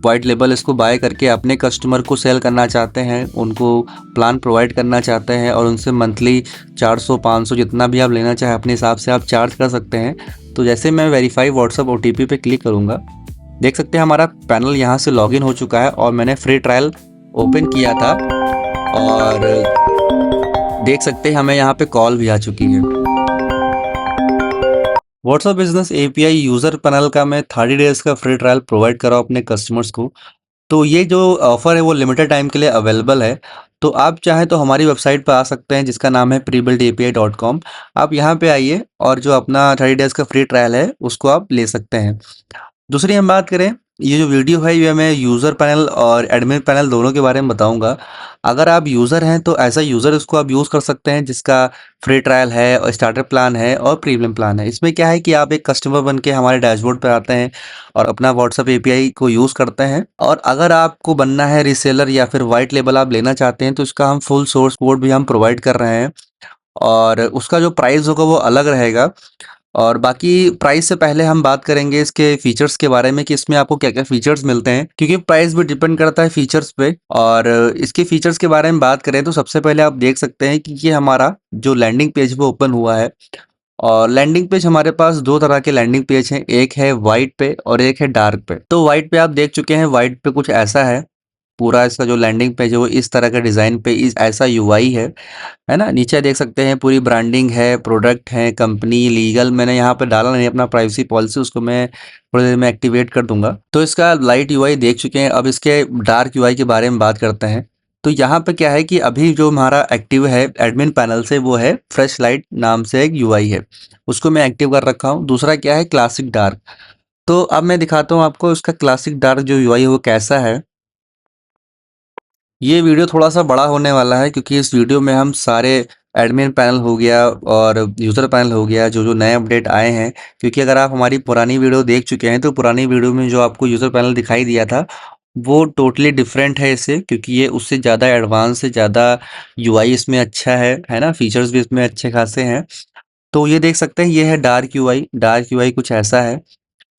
White label इसको bye करके अपने कस्टमर को सेल करना चाहते हैं, उनको प्लान प्रोवाइड करना चाहते हैं और उनसे मंथली 400-500 जितना भी आप लेना चाहें अपने हिसाब से आप चार्ज कर सकते हैं। तो जैसे मैं वेरीफाई व्हाट्सएप ओटीपी पे क्लिक करूँगा, देख सकते हैं हमारा पैनल यहाँ से लॉगिन हो चुका है और मैंने फ्री ट्रायल ओपन किया था और देख सकते हैं हमें यहाँ पे कॉल भी आ चुकी है। WhatsApp business API user panel का मैं 30 डेज़ का फ्री ट्रायल प्रोवाइड कर रहा हूँ अपने कस्टमर्स को। तो ये जो ऑफ़र है वो लिमिटेड टाइम के लिए अवेलेबल है। तो आप चाहें तो हमारी वेबसाइट पर आ सकते हैं जिसका नाम है prebuildapi.com। आप यहाँ पे आइए और जो अपना 30 डेज़ का फ्री ट्रायल है उसको आप ले सकते हैं। दूसरी हम बात करें, ये जो वीडियो है ये मैं यूज़र पैनल और एडमिन पैनल दोनों के बारे में बताऊंगा। अगर आप यूज़र हैं तो एज अ यूज़र इसको आप यूज़ कर सकते हैं जिसका फ्री ट्रायल है और स्टार्टर प्लान है और प्रीमियम प्लान है। इसमें क्या है कि आप एक कस्टमर बन के हमारे डैशबोर्ड पर आते हैं और अपना व्हाट्सएप एपीआई को यूज़ करते हैं। और अगर आपको बनना है रीसेलर या फिर वाइट लेबल आप लेना चाहते हैं तो इसका हम फुल सोर्स कोड भी हम प्रोवाइड कर रहे हैं और उसका जो प्राइस होगा वो अलग रहेगा। और बाकी प्राइस से पहले हम बात करेंगे इसके फीचर्स के बारे में कि इसमें आपको क्या-क्या फीचर्स मिलते हैं, क्योंकि प्राइस भी डिपेंड करता है फीचर्स पे। और इसके फीचर्स के बारे में बात करें तो सबसे पहले आप देख सकते हैं कि ये हमारा जो लैंडिंग पेज वो ओपन हुआ है और लैंडिंग पेज हमारे पास 2 तरह के लैंडिंग पेज हैं, एक है व्हाइट पे और एक है डार्क पे। तो व्हाइट पे आप देख चुके हैं, व्हाइट पे कुछ ऐसा है, पूरा इसका जो लैंडिंग पेज है वो इस तरह का डिज़ाइन पे इस ऐसा यूआई है ना? नीचे देख सकते हैं पूरी ब्रांडिंग है, प्रोडक्ट है, कंपनी, लीगल मैंने यहाँ पे डाला नहीं अपना प्राइवेसी पॉलिसी, उसको मैं थोड़ी देर में एक्टिवेट कर दूँगा। तो इसका लाइट यूआई देख चुके हैं, अब इसके डार्क यूआई के बारे में बात करते हैं। तो यहाँ पे क्या है कि अभी जो हमारा एक्टिव है एडमिन पैनल से वो है फ्रेश लाइट नाम से एक यूआई है, उसको मैं एक्टिव कर रखा हूँ। दूसरा क्या है क्लासिक डार्क। तो अब मैं दिखाता हूँ आपको इसका क्लासिक डार्क जो यूआई है वो कैसा है। ये वीडियो थोड़ा-सा बड़ा होने वाला है क्योंकि इस वीडियो में हम सारे एडमिन पैनल हो गया और यूज़र पैनल हो गया, जो-जो नए अपडेट आए हैं। क्योंकि अगर आप हमारी पुरानी वीडियो देख चुके हैं, तो पुरानी वीडियो में जो आपको यूज़र पैनल दिखाई दिया था, वो टोटली डिफरेंट है इससे, क्योंकि ये उससे ज़्यादा एडवांस है, ज़्यादा यूआई इसमें अच्छा है ना? फीचर्स भी इसमें अच्छे खासे हैं। तो ये देख सकते हैं, ये है डार्क यूआई कुछ ऐसा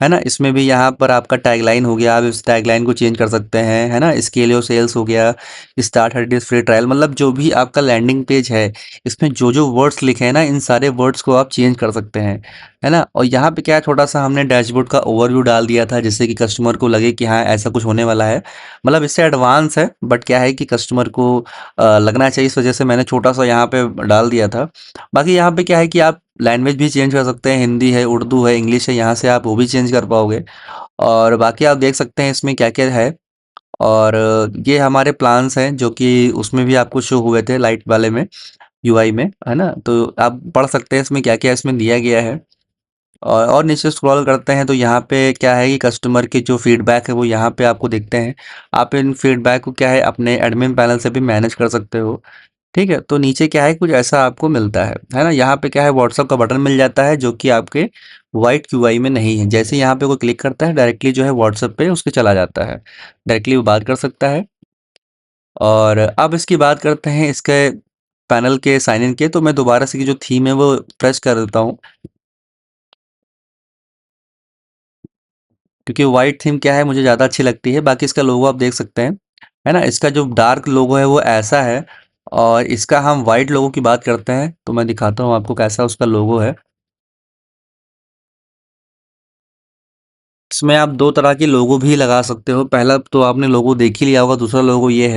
है ना? इसमें भी यहाँ पर आपका टैगलाइन हो गया, आप इस टैगलाइन को चेंज कर सकते हैं, है ना? स्केल योर सेल्स हो गया, स्टार्ट 30 डेज़ फ्री ट्रायल, मतलब जो भी आपका लैंडिंग पेज है, इसमें जो-जो वर्ड्स लिखे हैं ना, इन सारे वर्ड्स को आप चेंज कर सकते हैं, है ना? और यहाँ पे क्या है, थोड़ा-सा हमने डैशबोर्ड का ओवरव्यू डाल दिया था, जिससे कि कस्टमर को लगे कि हाँ, ऐसा कुछ होने वाला है। मतलब इससे एडवांस है, बट क्या है कि कस्टमर को लगना चाहिए, इस वजह से मैंने छोटा-सा यहाँ पे डाल दिया था। बाकी यहाँ पे क्या है कि आप लैंग्वेज भी चेंज कर सकते हैं, हिंदी है, उर्दू है, इंग्लिश है, यहाँ से आप वो भी चेंज कर पाओगे। और बाकी आप देख सकते हैं इसमें क्या-क्या है। और ये हमारे प्लान्स हैं जो कि उसमें भी आपको शो हुए थे लाइट वाले में, यूआई में, है ना? तो आप पढ़ सकते हैं इसमें क्या-क्या इसमें दिया गया है। और नीचे स्क्रॉल करते हैं तो यहाँ पे क्या है कि कस्टमर के जो फीडबैक है वो यहाँ पे आपको दिखते हैं। आप इन फीडबैक को क्या है अपने एडमिन पैनल से भी मैनेज कर सकते हो। ठीक है? तो नीचे क्या है कुछ ऐसा आपको मिलता है ना? यहाँ पे क्या है व्हाट्सएप का बटन मिल जाता है जो कि आपके व्हाइट यूआई में नहीं है। जैसे ही यहाँ पे कोई क्लिक करता है डायरेक्टली जो है व्हाट्सएप पे उसके चला जाता है। डायरेक्टली वो बात कर सकता है। और अब इसकी बात करते हैं इसके पैनल के साइन इन के, तो मैं दोबारा से की जो थीम है वो प्रेस कर देता हूँ। क्योंकि व्हाइट थीम क्या है मुझे ज़्यादा अच्छी लगती है। बाकी इसका लोगो आप देख सकते हैं, है ना? इसका जो डार्क लोगो है वो ऐसा है और इसका हम व्हाइट लोगो की बात करते हैं, तो मैं दिखाता हूँ आपको कैसा उसका लोगो है। इसमें आप 2 तरह के लोगो भी लगा सकते हो। पहला तो आपने लोगो देख ही लिया होगा, दूसरा लोगो ये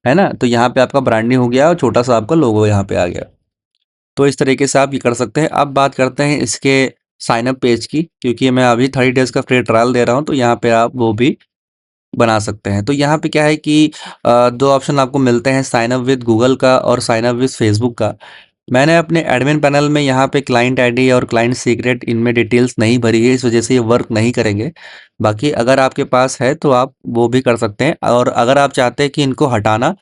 है ना? तो यहाँ पे आपका ब्रांडिंग हो गया और छोटा-सा आपका लोगो यहाँ पे आ गया। तो इस तरीके से आप ये कर सकते हैं। अब बात करते हैं इसके साइन अप पेज की, क्योंकि मैं अभी 30 डेज़ का फ्री ट्रायल दे रहा हूँ, तो यहाँ पे आप वो भी बना सकते हैं। तो यहाँ पे क्या है कि 2 ऑप्शन आपको मिलते हैं, साइन अप विद गूगल का और साइन अप विद फेसबुक का। मैंने अपने एडमिन पैनल में यहाँ पे क्लाइंट आईडी और क्लाइंट सीक्रेट इनमें डिटेल्स नहीं भरी है, इस वजह से ये वर्क नहीं करेंगे। बाकी अगर आपके पास है तो आप वो भी कर सकते हैं और अगर आप चाहते हैं कि इनको हटाना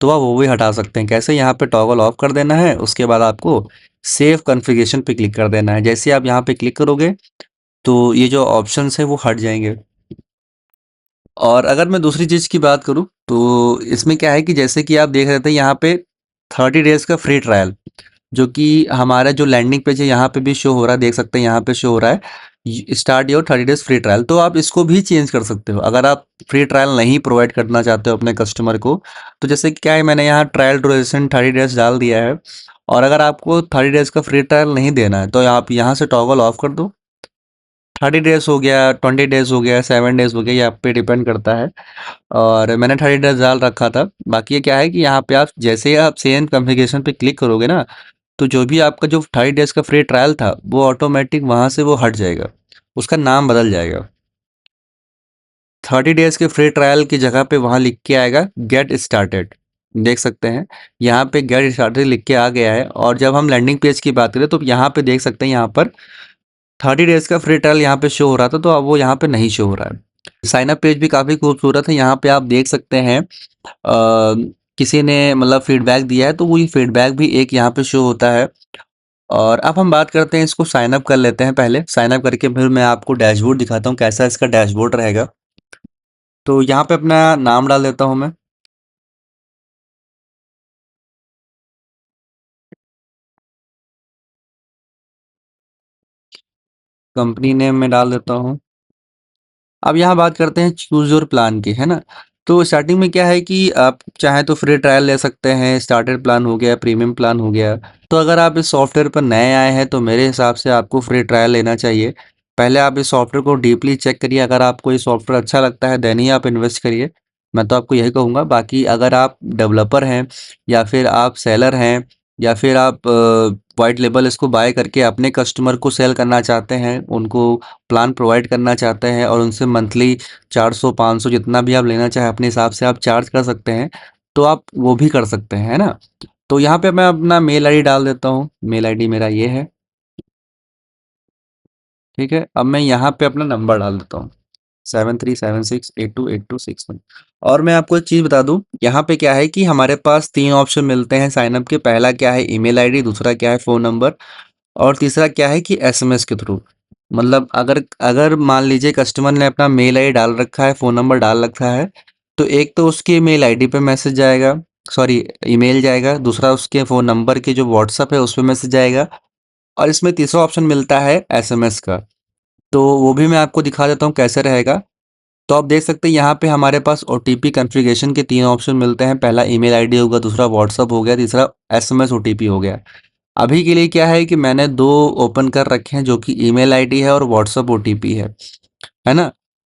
तो आप वो भी हटा सकते हैं। कैसे, यहाँ पे टॉगल ऑफ कर देना है, उसके बाद आपको सेव कॉन्फ़िगरेशन पे क्लिक कर देना है। जैसे ही आप यहाँ पे क्लिक करोगे तो ये जो ऑप्शंस हैं वो हट जाएँगे। और अगर मैं दूसरी चीज़ की बात करूँ, तो इसमें क्या है कि जैसे कि आप देख रहे थे यहाँ पे 30 डेज़ का फ्री ट्रायल। जो कि हमारा जो लैंडिंग पेज है यहाँ पे भी शो हो रहा है, देख सकते हैं यहाँ पे शो हो रहा है start your 30 days free trial. तो आप इसको भी चेंज कर सकते हो अगर आप फ्री ट्रायल नहीं प्रोवाइड करना चाहते हो अपने कस्टमर को। तो जैसे कि क्या है, मैंने यहाँ ट्रायल ड्यूरेशन 30 डेज डाल दिया है, और अगर आपको 30 डेज का फ्री ट्रायल नहीं देना है तो आप यहाँ से टॉगल ऑफ कर दो। 30 डेज हो गया, 20 डेज हो गया, 7 डेज हो गया, ये आप पे डिपेंड करता है। और मैंने 30 डेज डाल रखा था। बाकी ये क्या है कि यहाँ पे आप जैसे ही आप सेम कॉन्फ़िगरेशन पे क्लिक करोगे ना, तो जो भी आपका जो 30 डेज का फ्री ट्रायल था वो ऑटोमेटिक वहाँ से वो हट जाएगा, उसका नाम बदल जाएगा। 30 डेज के फ्री ट्रायल की जगह पे वहाँ लिख के आएगा गेट स्टार्टेड। देख सकते हैं यहाँ पे गेट स्टार्टेड लिख के आ गया है। और जब हम लैंडिंग पेज की बात करें तो यहाँ पे देख सकते हैं, यहाँ पर 30 डेज का फ्री ट्रायल यहाँ पे शो हो रहा था, तो अब वो यहाँ पे नहीं शो हो रहा है। साइन अप पेज भी काफ़ी खूबसूरत है, यहाँ पे आप देख सकते हैं किसी ने मतलब फीडबैक दिया है तो वो ये फीडबैक भी एक यहाँ पे शो होता है। और अब हम बात करते हैं, इसको साइन अप कर लेते हैं। पहले साइन अप करके फिर मैं आपको डैशबोर्ड दिखाता हूँ कैसा इसका डैशबोर्ड रहेगा। तो यहाँ पे अपना नाम डाल देता हूँ मैं। कंपनी नेम में डाल देता हूँ। अब यहाँ बात करते हैं चूज योर प्लान की, है ना। तो स्टार्टिंग में क्या है कि आप चाहे तो फ्री ट्रायल ले सकते हैं, स्टार्टर प्लान हो गया, प्रीमियम प्लान हो गया। तो अगर आप इस सॉफ्टवेयर पर नए आए हैं तो मेरे हिसाब से आपको फ्री ट्रायल लेना चाहिए। पहले आप इस सॉफ्टवेयर को डीपली चेक करिए, अगर आपको ये सॉफ्टवेयर अच्छा लगता है देन ही आप इन्वेस्ट करिए। मैं तो आपको यही कहूँगा। बाकी अगर आप डेवलपर हैं या फिर आप सेलर हैं या फिर आप वाइट लेबल इसको बाय करके अपने कस्टमर को सेल करना चाहते हैं, उनको प्लान प्रोवाइड करना चाहते हैं और उनसे मंथली 400 500 जितना भी आप लेना चाहें अपने हिसाब से आप चार्ज कर सकते हैं, तो आप वो भी कर सकते हैं, है ना। तो यहाँ पे मैं अपना मेल आईडी डाल देता हूँ। मेल आईडी मेरा ये है, ठीक है। अब मैं यहाँ पे अपना नंबर डाल देता हूँ, 7376828261। और मैं आपको एक चीज़ बता दूं, यहाँ पे क्या है कि हमारे पास तीन ऑप्शन मिलते हैं साइन अप के। पहला क्या है, ईमेल आईडी, दूसरा क्या है फ़ोन नंबर, और तीसरा क्या है कि एसएमएस के थ्रू। मतलब अगर अगर मान लीजिए कस्टमर ने अपना मेल आईडी डाल रखा है, फ़ोन नंबर डाल रखा है, तो एक तो उसके मेल आईडी पे मैसेज जाएगा, सॉरी ईमेल जाएगा, दूसरा उसके फ़ोन नंबर के जो व्हाट्सएप है उस पे मैसेज जाएगा, और इसमें तीसरा ऑप्शन मिलता है एसएमएस का। तो वो भी मैं आपको दिखा देता हूँ कैसे रहेगा। तो आप देख सकते हैं यहाँ पे हमारे पास ओटीपी कॉन्फ़िगरेशन के तीन ऑप्शन मिलते हैं। पहला ईमेल आईडी होगा, दूसरा व्हाट्सएप हो गया, तीसरा एसएमएस ओटीपी हो गया। अभी के लिए क्या है कि मैंने दो ओपन कर रखे हैं, जो कि ईमेल आईडी है और व्हाट्सएप ओटीपी है ना।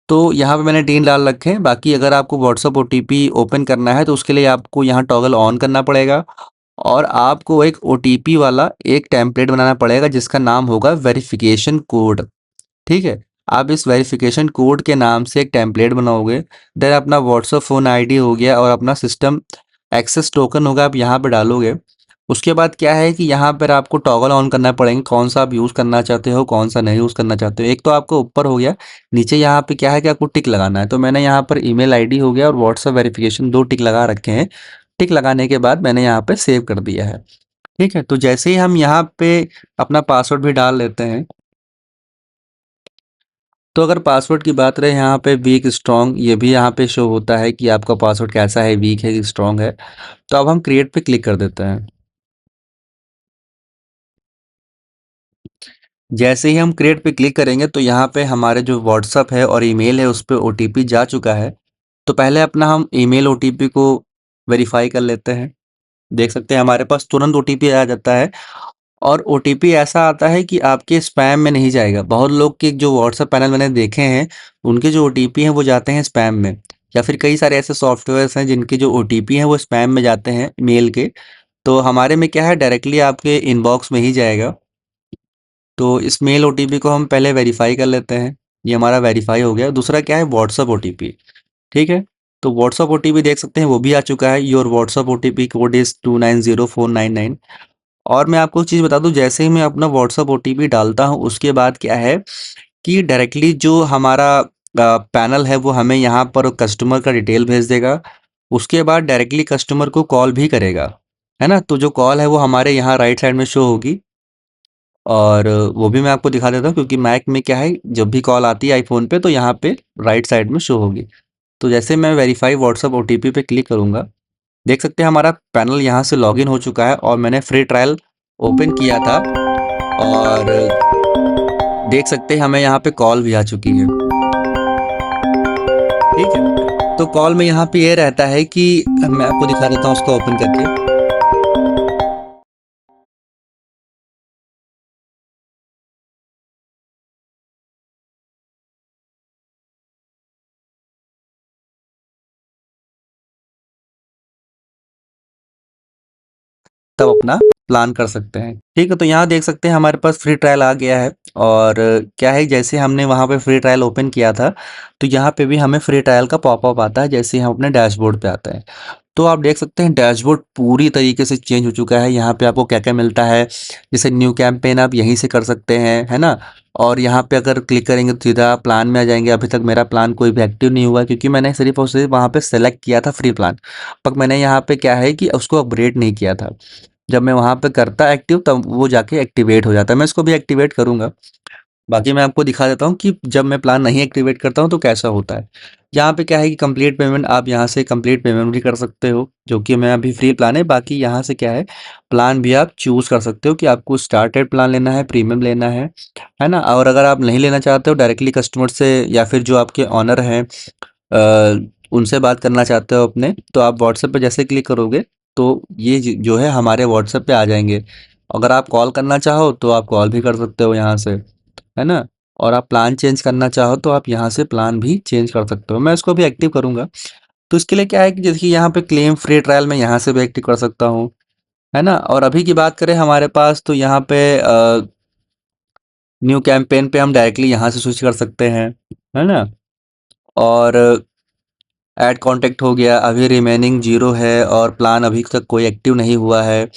तो यहाँ पे मैंने तीन डाल रखे हैं। बाकी अगर आपको व्हाट्सएप ओटीपी ओपन करना है तो उसके लिए आपको यहाँ टॉगल ऑन करना पड़ेगा, और आपको एक ओटीपी वाला एक टेम्पलेट बनाना पड़ेगा जिसका नाम होगा वेरिफिकेशन कोड। ठीक है। आप इस वेरिफिकेशन कोड के नाम से एक टेम्पलेट बनाओगे, देन अपना व्हाट्सएप फ़ोन आईडी हो गया और अपना सिस्टम एक्सेस टोकन होगा, आप यहाँ पे डालोगे। उसके बाद क्या है कि यहाँ पर आपको टॉगल ऑन करना पड़ेंगे, कौन सा आप यूज़ करना चाहते हो, कौन सा नहीं यूज़ करना चाहते हो। एक तो आपको ऊपर हो गया, नीचे यहाँ पे क्या है कि आपको टिक लगाना है। तो मैंने यहाँ पर ईमेल आईडी हो गया और व्हाट्सएप वेरिफिकेशन दो टिक लगा रखे हैं। टिक लगाने के बाद मैंने यहाँ पे सेव कर दिया है। ठीक है। तो जैसे ही हम यहाँ पे अपना पासवर्ड भी डाल लेते हैं, तो अगर पासवर्ड की बात रहे यहाँ पे वीक स्ट्रॉन्ग, ये भी यहाँ पे शो होता है कि आपका पासवर्ड कैसा है, वीक है कि स्ट्रॉन्ग है। तो अब हम क्रिएट पे क्लिक कर देते हैं। जैसे ही हम क्रिएट पे क्लिक करेंगे तो यहाँ पे हमारे जो व्हाट्सअप है और ईमेल है उस पे ओटीपी जा चुका है। तो पहले अपना हम ईमेल ओटीपी को वेरीफाई कर लेते हैं। देख सकते हैं हमारे पास तुरंत ओटीपी आ जाता है, और ओटीपी ऐसा आता है कि आपके स्पैम में नहीं जाएगा। बहुत लोग के जो व्हाट्सएप पैनल मैंने देखे हैं, उनके जो ओटीपी हैं वो जाते हैं स्पैम में, या फिर कई सारे ऐसे सॉफ्टवेयर्स हैं जिनके जो ओटीपी हैं वो स्पैम में जाते हैं मेल के। तो हमारे में क्या है, डायरेक्टली आपके इनबॉक्स में ही जाएगा। तो इस मेल ओटीपी को हम पहले वेरीफाई कर लेते हैं। ये हमारा वेरीफाई हो गया। दूसरा क्या है, व्हाट्सएप ओटीपी। ठीक है। तो व्हाट्सएप ओटीपी देख सकते हैं वो भी आ चुका है। Your WhatsApp OTP code is 290499। और मैं आपको एक चीज़ बता दूं, जैसे ही मैं अपना व्हाट्सअप ओटीपी डालता हूं उसके बाद क्या है कि डायरेक्टली जो हमारा पैनल है वो हमें यहाँ पर कस्टमर का डिटेल भेज देगा। उसके बाद डायरेक्टली कस्टमर को कॉल भी करेगा, है ना। तो जो कॉल है वो हमारे यहाँ राइट साइड में शो होगी, और वो भी मैं आपको दिखा देता हूँ, क्योंकि मैक में क्या है जब भी कॉल आती है आईफोन पे तो यहाँ पे राइट साइड में शो होगी। तो जैसे मैं वेरीफाई व्हाट्सअप ओटीपी पे क्लिक करूँगा, देख सकते हैं हमारा पैनल यहाँ से लॉगिन हो चुका है और मैंने फ्री ट्रायल ओपन किया था और देख सकते हैं हमें यहाँ पे कॉल भी आ चुकी है। ठीक है, तो कॉल में यहाँ पे ये रहता है कि मैं आपको दिखा देता हूँ उसको ओपन करके। तब अपना प्लान कर सकते हैं। ठीक है, तो यहाँ देख सकते हैं हमारे पास फ्री ट्रायल आ गया है और क्या है, जैसे हमने वहाँ पे फ्री ट्रायल ओपन किया था, तो यहाँ पे भी हमें फ्री ट्रायल का पॉपअप आता है जैसे हम अपने डैशबोर्ड पे आते हैं। तो आप देख सकते हैं डैशबोर्ड पूरी तरीके से चेंज हो चुका है। यहाँ पे आपको क्या-क्या मिलता है, जैसे न्यू कैंपेन आप यहीं से कर सकते हैं, है ना? और यहाँ पे अगर क्लिक करेंगे तो सीधा प्लान में आ जाएँगे। अभी तक मेरा प्लान कोई भी एक्टिव नहीं हुआ है क्योंकि मैंने सिर्फ़ और सिर्फ़ वहाँ पे सेलेक्ट किया था फ्री प्लान। पर मैंने यहाँ पे क्या है कि उसको अपग्रेड नहीं किया था। जब मैं वहाँ पे करता एक्टिव तब वो जाके एक्टिवेट हो जाता है। मैं इसको भी एक्टिवेट करूँगा। बाकी मैं आपको दिखा देता हूँ कि जब मैं प्लान नहीं एक्टिवेट करता हूँ तो कैसा होता है। यहाँ पे क्या है कि कंप्लीट पेमेंट, आप यहाँ से कंप्लीट पेमेंट भी कर सकते हो, जो कि मैं अभी फ्री प्लान है। बाकी यहाँ से क्या है, प्लान भी आप चूज़ कर सकते हो कि आपको स्टार्टर प्लान लेना है, प्रीमियम लेना है ना? और अगर आप नहीं लेना चाहते हो, डायरेक्टली कस्टमर से या फिर जो आपके ओनर हैं उनसे बात करना चाहते हो अपने, तो आप व्हाट्सएप पे जैसे क्लिक करोगे तो ये जो है हमारे व्हाट्सएप पे आ जाएँगे। अगर आप कॉल करना चाहो तो आप कॉल भी कर सकते हो यहाँ से, है ना? और आप प्लान चेंज करना चाहो तो आप यहाँ से प्लान भी चेंज कर सकते हो। मैं इसको भी एक्टिव करूँगा। तो इसके लिए क्या है कि जैसे कि यहाँ पे क्लेम फ्री ट्रायल मैं यहाँ से भी एक्टिव कर सकता हूँ, है ना? और अभी की बात करें हमारे पास, तो यहाँ पे न्यू कैंपेन पे हम डायरेक्टली यहाँ से स्विच कर सकते हैं, है ना? और ऐड कॉन्टैक्ट हो गया, अभी रिमेनिंग 0 है और प्लान अभी तक कोई एक्टिव नहीं हुआ है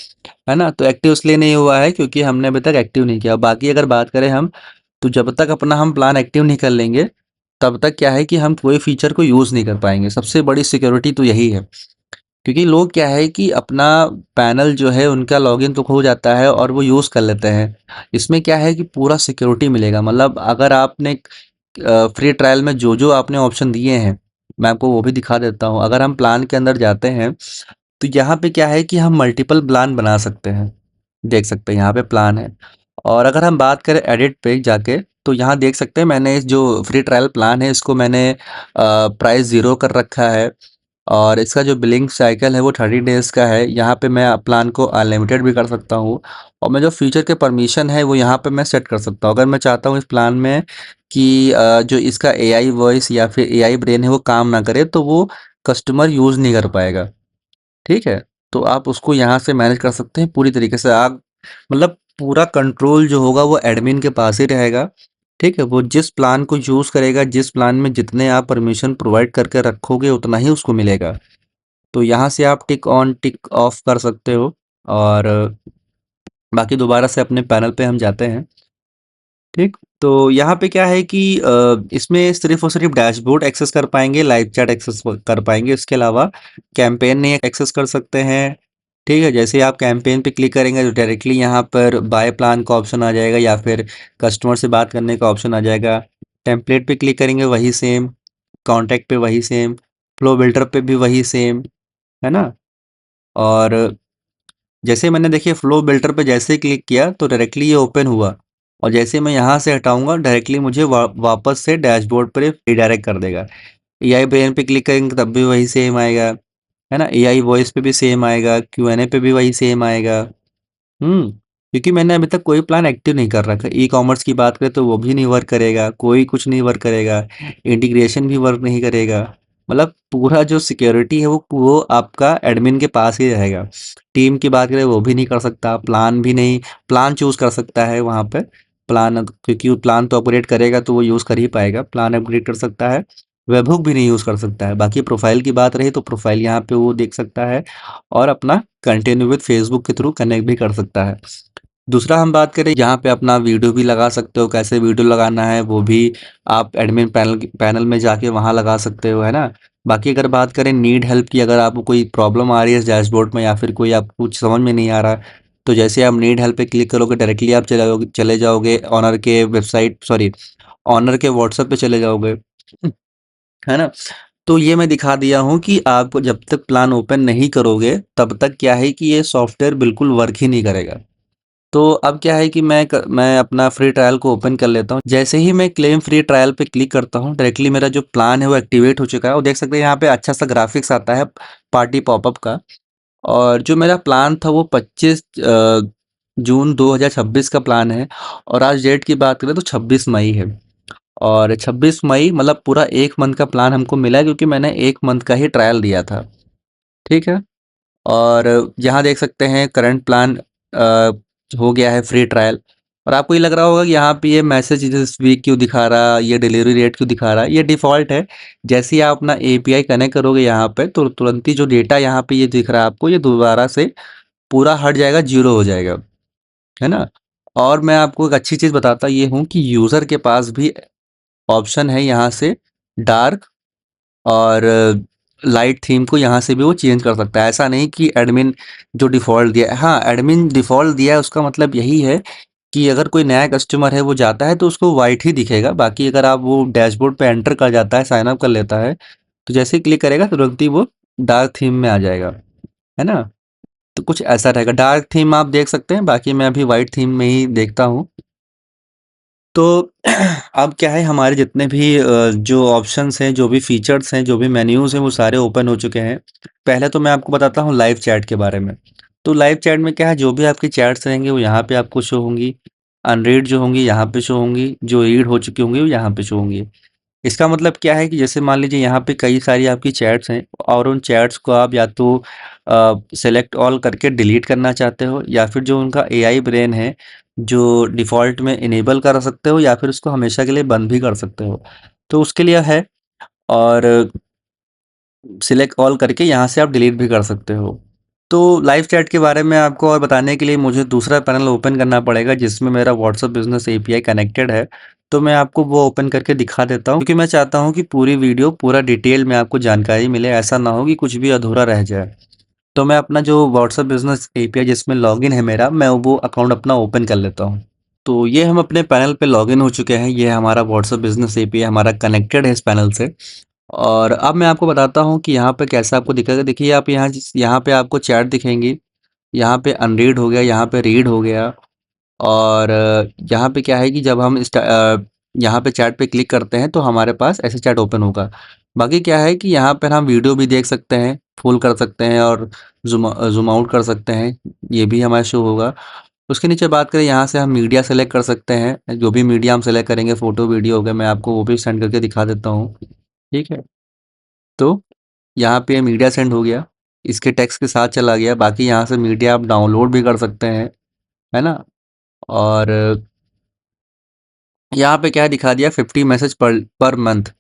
ना? तो एक्टिव इसलिए नहीं हुआ है क्योंकि हमने अभी तक एक्टिव नहीं किया। बाकी अगर बात करें हम, तो जब तक अपना हम प्लान एक्टिव नहीं कर लेंगे, तब तक क्या है कि हम कोई फीचर को यूज़ नहीं कर पाएँगे। सबसे बड़ी सिक्योरिटी तो यही है। क्योंकि लोग क्या है कि अपना पैनल जो है उनका लॉगिन तो खो जाता है और वो यूज़ कर लेते हैं। इसमें क्या है कि पूरा सिक्योरिटी मिलेगा, मतलब अगर आपने फ्री ट्रायल में जो-जो आपने ऑप्शन दिए हैं, मैं आपको वो भी दिखा देता हूँ। अगर हम प्लान के अंदर जाते हैं, तो यहाँ पे क्या है कि हम मल्टीपल प्लान बना सकते हैं। देख सकते हैं यहाँ पे प्लान है। और अगर हम बात करें एडिट पे जाके, तो यहाँ देख सकते हैं मैंने इस जो फ्री ट्रायल प्लान है इसको मैंने प्राइस 0 कर रखा है और इसका जो बिलिंग साइकिल है वो 30 डेज़ का है। यहाँ पे मैं प्लान को अनलिमिटेड भी कर सकता हूँ और मैं जो फीचर के परमिशन है वो यहाँ पे मैं सेट कर सकता हूँ। अगर मैं चाहता हूँ इस प्लान में कि जो इसका एआई वॉइस या फिर एआई ब्रेन है वो काम ना करे, तो वो कस्टमर यूज़ नहीं कर पाएगा। ठीक है? तो आप उसको यहाँ से मैनेज कर सकते हैं पूरी तरीके से। आप मतलब पूरा कंट्रोल जो होगा वो एडमिन के पास ही रहेगा। ठीक है? वो जिस प्लान को चूज़ करेगा, जिस प्लान में जितने आप परमिशन प्रोवाइड करके रखोगे उतना ही उसको मिलेगा। तो यहाँ से आप टिक ऑन टिक ऑफ कर सकते हो और बाकी दोबारा से अपने पैनल पे हम जाते हैं। ठीक, तो यहाँ पे क्या है कि इसमें सिर्फ़ और सिर्फ़ डैशबोर्ड एक्सेस कर पाएँगे, लाइव चैट एक्सेस कर पाएँगे, इसके अलावा कैंपेन नहीं एक्सेस कर सकते हैं। ठीक है? जैसे ही आप कैंपेन पे क्लिक करेंगे तो डायरेक्टली यहाँ पर बाय प्लान का ऑप्शन आ जाएगा या फिर कस्टमर से बात करने का ऑप्शन आ जाएगा। टेम्पलेट पे क्लिक करेंगे वही सेम, कॉन्टैक्ट पे वही सेम, फ्लो बिल्डर पे भी वही सेम, है ना? और जैसे मैंने देखिए फ्लो बिल्डर पे जैसे ही क्लिक किया तो डायरेक्टली ये ओपन हुआ और जैसे मैं यहाँ से हटाऊंगा डायरेक्टली मुझे वापस से डैशबोर्ड पर रिडायरेक्ट कर देगा। एआई ब्रेन पे क्लिक करेंगे तब भी वही सेम आएगा, है ना? एआई वॉइस पे भी सेम आएगा, क्यूएनए पे भी वही सेम आएगा। क्योंकि मैंने अभी तक कोई प्लान एक्टिव नहीं कर रखा। ई कॉमर्स की बात करें तो वो भी नहीं वर्क करेगा, कोई कुछ नहीं वर्क करेगा, इंटीग्रेशन भी वर्क नहीं करेगा। मतलब पूरा जो सिक्योरिटी है वो आपका एडमिन के पास ही रहेगा। टीम की बात करें वो भी नहीं कर सकता, प्लान भी नहीं, प्लान चूज़ कर सकता है वहाँ पे। प्लान क्योंकि वो प्लान तो अपग्रेड करेगा तो वो यूज़ कर ही पाएगा, प्लान अपग्रेड कर सकता है। वेबहुक भी नहीं यूज़ कर सकता है। बाकी प्रोफ़ाइल की बात रही तो प्रोफ़ाइल यहाँ पे वो देख सकता है और अपना कंटिन्यू विद फेसबुक के थ्रू कनेक्ट भी कर सकता है। दूसरा हम बात करें यहाँ पे अपना वीडियो भी लगा सकते हो, कैसे वीडियो लगाना है वो भी आप एडमिन पैनल में जाके वहाँ लगा सकते हो, है ना? बाकी अगर बात करें नीड हेल्प की, अगर आपको कोई प्रॉब्लम आ रही है इस डैशबोर्ड में या फिर कोई आपको कुछ समझ में नहीं आ रहा, तो जैसे आप नीड हेल्प पे क्लिक करोगे डायरेक्टली आप चले जाओगे ओनर के वेबसाइट, सॉरी, ओनर के व्हाट्सएप पे चले जाओगे, है ना? तो ये मैं दिखा दिया हूँ कि आप जब तक प्लान ओपन नहीं करोगे तब तक क्या है कि ये सॉफ्टवेयर बिल्कुल वर्क ही नहीं करेगा। तो अब क्या है कि मैं अपना फ्री ट्रायल को ओपन कर लेता हूँ। जैसे ही मैं क्लेम फ्री ट्रायल पे क्लिक करता हूँ, डायरेक्टली मेरा जो प्लान है वो एक्टिवेट हो चुका है और देख सकते हैं यहाँ पे अच्छा सा ग्राफिक्स आता है पार्टी पॉपअप का। और जो मेरा प्लान था वो 25 जून 2026 का प्लान है और आज डेट की बात करें तो 26 मई है। और 26 मई मतलब पूरा 1 मंथ का प्लान हमको मिला है क्योंकि मैंने 1 मंथ का ही ट्रायल दिया था। ठीक है? और यहाँ देख सकते हैं करंट प्लान हो गया है फ्री ट्रायल। और आपको ये लग रहा होगा कि यहाँ पे ये मैसेज दिस वीक क्यों दिखा रहा, ये डिलीवरी रेट क्यों दिखा रहा है, ये डिफ़ॉल्ट है। जैसे ही आप अपना एपीआई कनेक्ट करोगे यहाँ पे तो तुरंत ही जो डेटा यहाँ पे ये दिख रहा है आपको, ये दोबारा से पूरा हट जाएगा, ज़ीरो हो जाएगा, है ना? और मैं आपको एक अच्छी चीज़ बताता ये हूँ कि यूज़र के पास भी ऑप्शन है यहाँ से डार्क और लाइट थीम को यहाँ से भी वो चेंज कर सकता है। ऐसा नहीं कि एडमिन जो डिफ़ॉल्ट दिया है, हाँ, एडमिन डिफ़ॉल्ट दिया है उसका मतलब यही है कि अगर कोई नया कस्टमर है वो जाता है तो उसको वाइट ही दिखेगा। बाकी अगर आप वो डैशबोर्ड पे एंटर कर जाता है, साइन अप कर लेता है, तो जैसे ही क्लिक करेगा तुरंत ही वो डार्क थीम में आ जाएगा, है ना? तो कुछ ऐसा रहेगा। डार्क थीम आप देख सकते हैं, बाकी मैं अभी वाइट थीम में ही देखता हूँ। तो अब क्या है हमारे जितने भी जो ऑप्शंस हैं, जो भी फीचर्स हैं, जो भी मेन्यूज़ हैं वो सारे ओपन हो चुके हैं। पहले तो मैं आपको बताता हूँ लाइव चैट के बारे में। तो लाइव चैट में क्या है जो भी आपकी चैट्स रहेंगी वो यहाँ पे आपको शो होंगी। अनरीड जो होंगी यहाँ पे शो होंगी, जो रीड हो चुकी होंगी वो यहाँ पे शो होंगी। इसका मतलब क्या है कि जैसे मान लीजिए यहाँ पे कई सारी आपकी चैट्स हैं और उन चैट्स को आप या तो सेलेक्ट ऑल करके डिलीट करना चाहते हो या फिर जो उनका एआई ब्रेन है जो डिफ़ॉल्ट में इनेबल कर सकते हो या फिर उसको हमेशा के लिए बंद भी कर सकते हो। तो उसके लिए है और सिलेक्ट ऑल करके यहाँ से आप डिलीट भी कर सकते हो। तो लाइव चैट के बारे में आपको और बताने के लिए मुझे दूसरा पैनल ओपन करना पड़ेगा जिसमें मेरा व्हाट्सएप बिज़नेस एपीआई कनेक्टेड है। तो मैं आपको वो ओपन करके दिखा देता हूँ क्योंकि मैं चाहता हूँ कि पूरी वीडियो पूरा डिटेल में आपको जानकारी मिले, ऐसा ना हो कि कुछ भी अधूरा रह जाए। तो मैं अपना जो व्हाट्सएप बिज़नेस एपीआई जिसमें लॉगिन है मेरा, मैं वो अकाउंट अपना ओपन कर लेता हूँ। तो ये हम अपने पैनल पे लॉगिन हो चुके हैं। ये हमारा व्हाट्सएप बिज़नेस एपीआई हमारा कनेक्टेड है इस पैनल से। और अब मैं आपको बताता हूँ कि यहाँ पे कैसा आपको दिखेगा। देखिए आप यहाँ पे आपको चैट दिखेंगी, यहाँ पे अनरीड हो गया, यहाँ पे रीड हो गया और यहाँ पे क्या है कि जब हम यहाँ पे चैट पे क्लिक करते हैं तो हमारे पास ऐसे चैट ओपन होगा। बाकी क्या है कि यहाँ पर हम वीडियो भी देख सकते हैं, फुल कर सकते हैं और ज़ूम आउट कर सकते हैं, ये भी हमारा शो होगा। उसके नीचे बात करें यहाँ से हम मीडिया सेलेक्ट कर सकते हैं, जो भी मीडिया हम सेलेक्ट करेंगे फ़ोटो, वीडियो हो गया, मैं आपको वो भी सेंड करके दिखा देता हूँ। ठीक है? तो यहाँ पे मीडिया सेंड हो गया, इसके टेक्स्ट के साथ चला गया, बाकी यहाँ से मीडिया आप डाउनलोड भी कर सकते हैं, है ना? और यहाँ पे क्या दिखा दिया 50 मैसेज पर पर मंथ।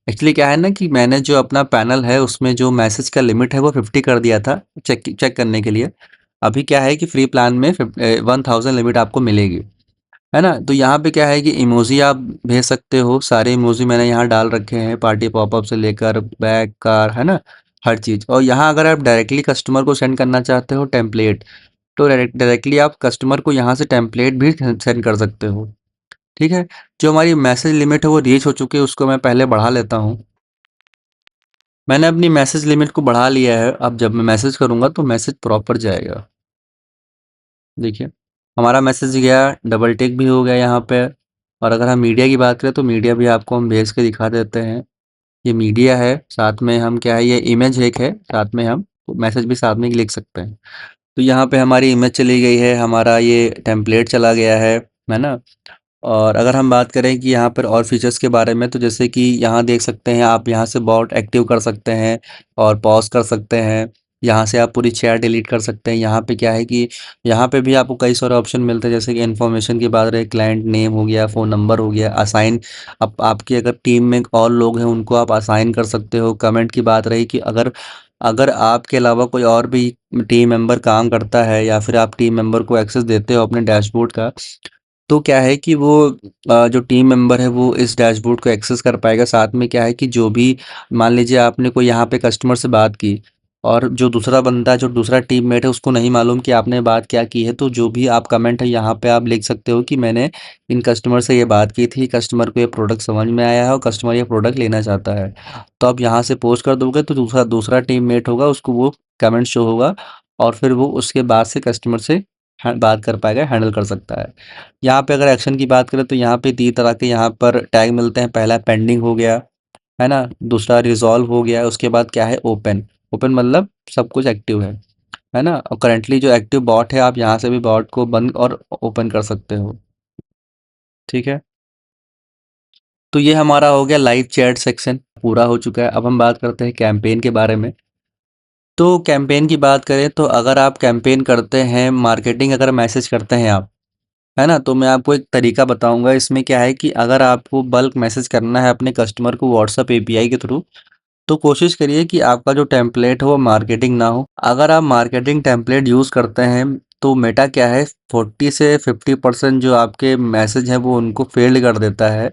एक्चुअली क्या है ना कि मैंने जो अपना पैनल है उसमें जो मैसेज का लिमिट है वो 50 कर दिया था चेक चेक करने के लिए। अभी क्या है कि फ्री प्लान में 1000 लिमिट आपको मिलेगी, है ना? तो यहाँ पे क्या है कि इमोजी आप भेज सकते हो, सारे इमोजी मैंने यहाँ डाल रखे हैं, पार्टी पॉपअप से लेकर बैग, कार, है ना? हर चीज़। और यहाँ अगर आप डायरेक्टली कस्टमर को सेंड करना चाहते हो टेम्पलेट, तो डायरेक्टली आप कस्टमर को यहाँ से टेम्पलेट भी सेंड कर सकते हो। ठीक है? जो हमारी मैसेज लिमिट है वो रीच हो चुकी है, उसको मैं पहले बढ़ा लेता हूँ। मैंने अपनी मैसेज लिमिट को बढ़ा लिया है, अब जब मैं मैसेज करूँगा तो मैसेज प्रॉपर जाएगा। देखिए, हमारा मैसेज गया, डबल टिक भी हो गया यहाँ पे। और अगर हम मीडिया की बात करें तो मीडिया भी आपको हम भेज के दिखा देते हैं। ये मीडिया है, साथ में हम क्या है ये इमेज एक है, साथ में हम मैसेज भी साथ में ही लिख सकते हैं। तो यहाँ पे हमारी इमेज चली गई है, हमारा ये टेम्पलेट चला गया है ना? और अगर हम बात करें कि यहाँ पर और फीचर्स के बारे में तो जैसे कि यहाँ देख सकते हैं आप यहाँ से बॉट एक्टिव कर सकते हैं और पॉज कर सकते हैं। यहाँ से आप पूरी चैट डिलीट कर सकते हैं। यहाँ पे क्या है कि यहाँ पे भी आपको कई सारे ऑप्शन मिलते हैं जैसे कि इन्फॉर्मेशन की बात रहे, क्लाइंट नेम हो गया, फ़ोन नंबर हो गया, असाइन। अब आपकी अगर टीम में और लोग हैं उनको आप असाइन कर सकते हो। कमेंट की बात रही कि अगर अगर आपके अलावा कोई और भी टीम मेंबर काम करता है या फिर आप टीम मेंबर को एक्सेस देते हो अपने डैशबोर्ड का, तो क्या है कि वो जो टीम मेंबर है वो इस डैशबोर्ड को एक्सेस कर पाएगा। साथ में क्या है कि जो भी मान लीजिए आपने कोई यहाँ पे कस्टमर से बात की और जो दूसरा बंदा जो दूसरा टीममेट है उसको नहीं मालूम कि आपने बात क्या की है, तो जो भी आप कमेंट है यहाँ पे आप लिख सकते हो कि मैंने इन कस्टमर से ये बात की थी, कस्टमर को ये प्रोडक्ट समझ में आया है और कस्टमर ये प्रोडक्ट लेना चाहता है। तो आप यहाँ से पोस्ट कर दोगे तो दूसरा दूसरा टीममेट होगा उसको वो कमेंट शो होगा और फिर वो उसके बाद से कस्टमर से बात कर पाएगा, हैंडल कर सकता है। यहाँ पे अगर एक्शन की बात करें तो यहाँ पे 3 तरह के यहाँ पर टैग मिलते हैं। पहला पेंडिंग हो गया, है ना? दूसरा रिज़ॉल्व हो गया, उसके बाद क्या है ओपन। ओपन मतलब सब कुछ एक्टिव है ना? और करंटली जो एक्टिव बॉट है आप यहाँ से भी बॉट को बंद और ओपन कर सकते हो। ठीक है? तो ये हमारा हो गया लाइव चैट सेक्शन पूरा हो चुका है। अब हम बात करते हैं कैंपेन के बारे में। तो कैंपेन की बात करें तो अगर आप कैंपेन करते हैं, मार्केटिंग अगर मैसेज करते हैं आप, है ना? तो मैं आपको एक तरीका बताऊँगा। इसमें क्या है कि अगर आपको बल्क मैसेज करना है अपने कस्टमर को व्हाट्सएप एपीआई के थ्रू, तो कोशिश करिए कि आपका जो टेम्पलेट हो वो मार्केटिंग ना हो। अगर आप मार्केटिंग टेम्पलेट यूज़ करते हैं तो मेटा क्या है 40 से 50% जो आपके मैसेज हैं वो उनको फेल्ड कर देता है।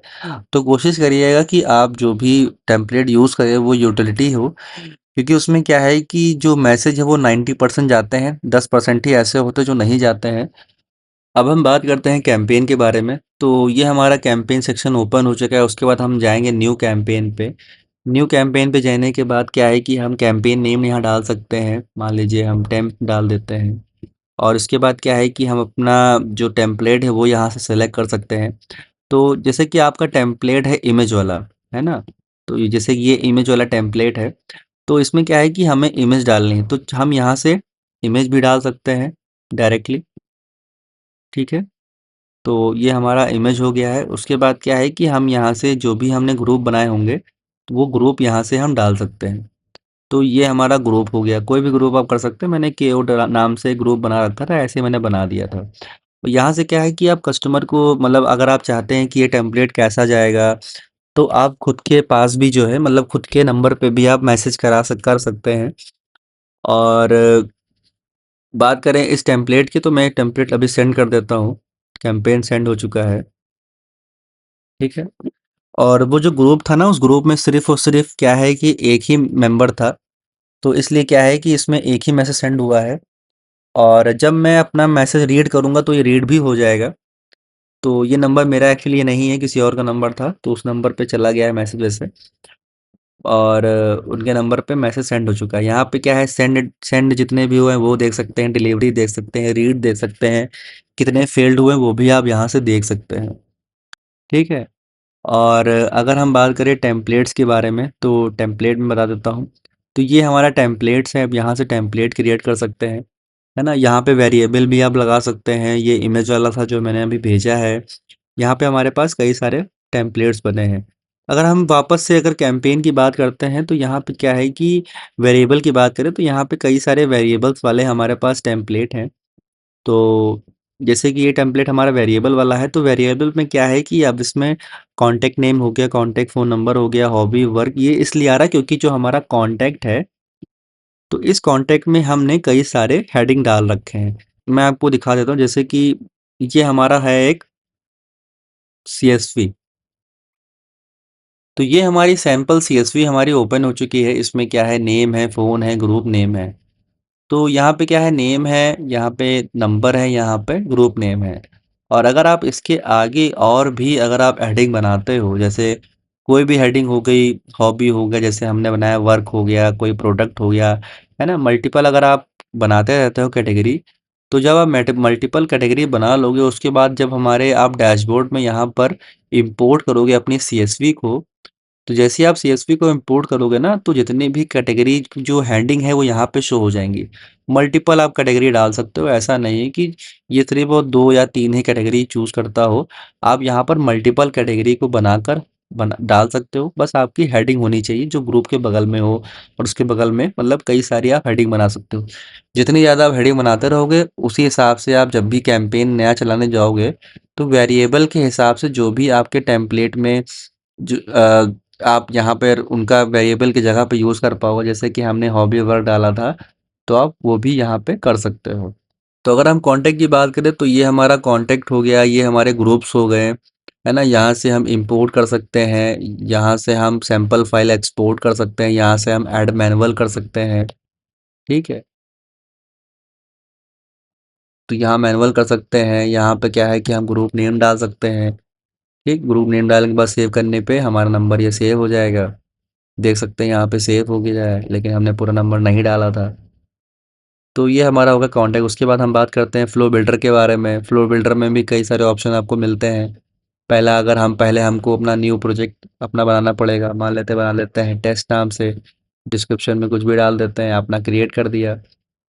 तो कोशिश करिएगा कि आप जो भी टेम्पलेट यूज़ करें वो यूटिलिटी हो, क्योंकि उसमें क्या है कि जो मैसेज है वो 90% जाते हैं, 10% ही ऐसे होते हैं जो नहीं जाते हैं। अब हम बात करते हैं कैंपेन के बारे में। तो ये हमारा कैंपेन सेक्शन ओपन हो चुका है। उसके बाद हम जाएंगे न्यू कैंपेन पे। न्यू कैंपेन पे जाने के बाद क्या है कि हम कैंपेन नेम यहाँ डाल सकते हैं। मान लीजिए हम टेम्प डाल देते हैं, और इसके बाद क्या है कि हम अपना जो टेम्पलेट है वो यहाँ से सेलेक्ट कर सकते हैं। तो जैसे कि आपका टेम्पलेट है इमेज वाला, है ना? तो जैसे ये इमेज वाला टेम्पलेट है, तो इसमें क्या है कि हमें इमेज डालनी है, तो हम यहाँ से इमेज भी डाल सकते हैं डायरेक्टली। ठीक है? तो ये हमारा इमेज हो गया है। उसके बाद क्या है कि हम यहाँ से जो भी हमने ग्रुप बनाए होंगे, तो वो ग्रुप यहाँ से हम डाल सकते हैं। तो ये हमारा ग्रुप हो गया। कोई भी ग्रुप आप कर सकते हैं। मैंने केओ नाम से ग्रुप बना रखा था, ऐसे मैंने बना दिया था। तो यहाँ से क्या है कि आप कस्टमर को मतलब अगर आप चाहते हैं कि ये टेम्पलेट कैसा जाएगा, तो आप खुद के पास भी जो है मतलब खुद के नंबर पे भी आप मैसेज कर सकते हैं। और बात करें इस टेम्पलेट की, तो मैं टेम्पलेट अभी सेंड कर देता हूँ। कैंपेन सेंड हो चुका है। ठीक है? और वो जो ग्रुप था ना, उस ग्रुप में सिर्फ़ और सिर्फ़ क्या है कि एक ही मेंबर था, तो इसलिए क्या है कि इसमें एक ही मैसेज सेंड हुआ है। और जब मैं अपना मैसेज रीड करूँगा तो ये रीड भी हो जाएगा। तो ये नंबर मेरा एक्चुअली ये नहीं है, किसी और का नंबर था, तो उस नंबर पे चला गया है मैसेज वैसे। और उनके नंबर पे मैसेज सेंड हो चुका है। यहाँ पे क्या है, सेंड सेंड जितने भी हुए हैं वो देख सकते हैं, डिलीवरी देख सकते हैं, रीड देख सकते हैं, कितने फेल्ड हुए हैं वो भी आप यहाँ से देख सकते हैं। ठीक है? और अगर हम बात करें टेम्पलेट्स के बारे में, तो टेम्पलेट मैं बता देता हूँ। तो ये हमारा टेम्पलेट्स है। अब यहाँ से टेम्पलेट क्रिएट कर सकते हैं, है ना? यहाँ पे वेरिएबल भी आप लगा सकते हैं। ये इमेज वाला था जो मैंने अभी भेजा है। यहाँ पे हमारे पास कई सारे टेम्पलेट्स बने हैं। अगर हम वापस से अगर कैंपेन की बात करते हैं, तो यहाँ पे क्या है कि वेरिएबल की बात करें तो यहाँ पे कई सारे वेरिएबल्स वाले हमारे पास टेम्पलेट हैं। तो जैसे कि ये टेम्पलेट हमारा वेरिएबल वाला है, तो वेरिएबल में क्या है कि अब इसमें कॉन्टैक्ट नेम हो गया, कॉन्टैक्ट फ़ोन नंबर हो गया, हॉबी, वर्क, ये इसलिए आ रहा है क्योंकि जो हमारा कॉन्टैक्ट है, तो इस कॉन्टैक्ट में हमने कई सारे हेडिंग डाल रखे हैं। मैं आपको दिखा देता हूँ। जैसे कि ये हमारा है एक सीएसवी। तो ये हमारी सैंपल सीएसवी हमारी ओपन हो चुकी है। इसमें क्या है, नेम है, फ़ोन है, ग्रुप नेम है। तो यहाँ पे क्या है, नेम है, यहाँ पे नंबर है, यहाँ पे ग्रुप नेम है। और अगर आप इसके आगे और भी अगर आप हेडिंग बनाते हो, जैसे कोई भी हेडिंग हो गई, हॉबी हो गया, जैसे हमने बनाया वर्क हो गया, कोई प्रोडक्ट हो गया, है ना? मल्टीपल अगर आप बनाते रहते हो कैटेगरी, तो जब आप मल्टीपल कैटेगरी बना लोगे, उसके बाद जब हमारे आप डैशबोर्ड में यहाँ पर इंपोर्ट करोगे अपनी सीएसवी को, तो जैसे ही आप सीएसवी को इंपोर्ट करोगे ना, तो जितनी भी कैटेगरी जो हेडिंग है वो यहाँ पे शो हो जाएंगी। मल्टीपल आप कैटेगरी डाल सकते हो। ऐसा नहीं है कि ये सिर्फ वो 2 या 3 ही कैटेगरी चूज़ करता हो। आप यहाँ पर मल्टीपल कैटेगरी को बनाकर डाल सकते हो। बस आपकी हेडिंग होनी चाहिए जो ग्रुप के बगल में हो, और उसके बगल में मतलब कई सारी आप हेडिंग बना सकते हो। जितनी ज़्यादा आप हेडिंग बनाते रहोगे, उसी हिसाब से आप जब भी कैंपेन नया चलाने जाओगे, तो वेरिएबल के हिसाब से जो भी आपके टेम्पलेट में जो आप यहाँ पर उनका वेरिएबल की जगह पे यूज़ कर पाओगे। जैसे कि हमने हॉबी वर्क डाला था, तो आप वो भी यहाँ पे कर सकते हो। तो अगर हम कॉन्टैक्ट की बात करें, तो ये हमारा कॉन्टैक्ट हो गया, ये हमारे ग्रुप्स हो गए, है ना? यहाँ से हम इंपोर्ट कर सकते हैं, यहाँ से हम सैंपल फाइल एक्सपोर्ट कर सकते हैं, यहाँ से हम ऐड मैनुअल कर सकते हैं। ठीक है? तो यहाँ मैनुअल कर सकते हैं। यहाँ पे क्या है कि हम ग्रुप नेम डाल सकते हैं। ठीक, ग्रुप नेम डालने के बाद सेव करने पे हमारा नंबर ये सेव हो जाएगा। देख सकते हैं यहाँ पे सेव हो गया है, लेकिन हमने पूरा नंबर नहीं डाला था। तो ये हमारा होगा कॉन्टैक्ट। उसके बाद हम बात करते हैं फ्लो बिल्डर के बारे में। फ्लो बिल्डर में भी कई सारे ऑप्शन आपको मिलते हैं। पहला, अगर हम पहले हमको अपना न्यू प्रोजेक्ट अपना बनाना पड़ेगा, मान लेते बना लेते हैं टेस्ट नाम से, डिस्क्रिप्शन में कुछ भी डाल देते हैं, अपना क्रिएट कर दिया।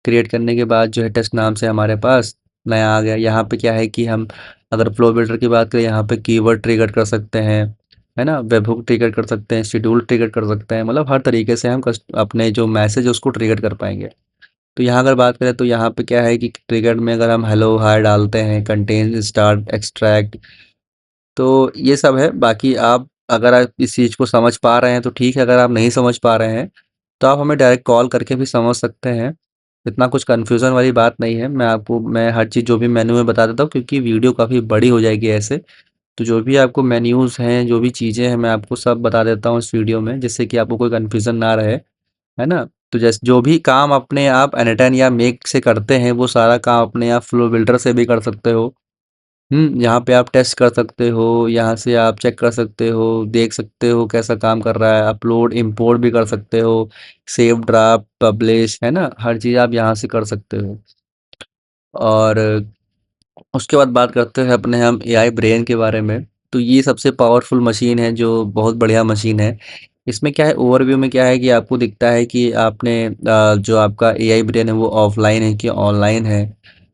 क्रिएट करने के बाद जो है टेस्ट नाम से हमारे पास नया आ गया। यहाँ पे क्या है कि हम अगर फ्लो बिल्डर की बात करें, यहाँ पे कीवर्ड ट्रिगर कर सकते हैं, है ना, वेबहुक ट्रिगर कर सकते हैं, शेड्यूल ट्रिगर कर सकते हैं, मतलब हर तरीके से हम अपने जो मैसेज है उसको ट्रिगर कर पाएंगे। तो यहाँ अगर बात करें तो यहाँ पे क्या है कि ट्रिगर में अगर हम हेलो हाय डालते हैं, कंटेन स्टार्ट एक्सट्रैक्ट, तो ये सब है। बाकी आप अगर आप इस चीज़ को समझ पा रहे हैं तो ठीक है, अगर आप नहीं समझ पा रहे हैं तो आप हमें डायरेक्ट कॉल करके भी समझ सकते हैं। इतना कुछ कन्फ्यूज़न वाली बात नहीं है। मैं हर चीज़ जो भी मेन्यू में बता देता हूँ, क्योंकि वीडियो काफ़ी बड़ी हो जाएगी ऐसे। तो जो भी आपको मेन्यूज़ हैं, जो भी चीज़ें हैं, मैं आपको सब बता देता हूँ इस वीडियो में, जिससे कि आपको कोई कन्फ्यूज़न ना रहे, है ना? तो जैसे जो भी काम अपने आप एनिटाइन या मेक से करते हैं, वो सारा काम अपने आप फ्लो बिल्डर से भी कर सकते हो। यहाँ पे आप टेस्ट कर सकते हो, यहाँ से आप चेक कर सकते हो, देख सकते हो कैसा काम कर रहा है, अपलोड इंपोर्ट भी कर सकते हो, सेव ड्राफ्ट पब्लिश, है ना, हर चीज़ आप यहाँ से कर सकते हो। और उसके बाद बात करते हैं अपने हम एआई ब्रेन के बारे में। तो ये सबसे पावरफुल मशीन है, जो बहुत बढ़िया मशीन है। इसमें क्या है, ओवरव्यू में क्या है कि आपको दिखता है कि आपने जो आपका एआई ब्रेन है वो ऑफलाइन है कि ऑनलाइन है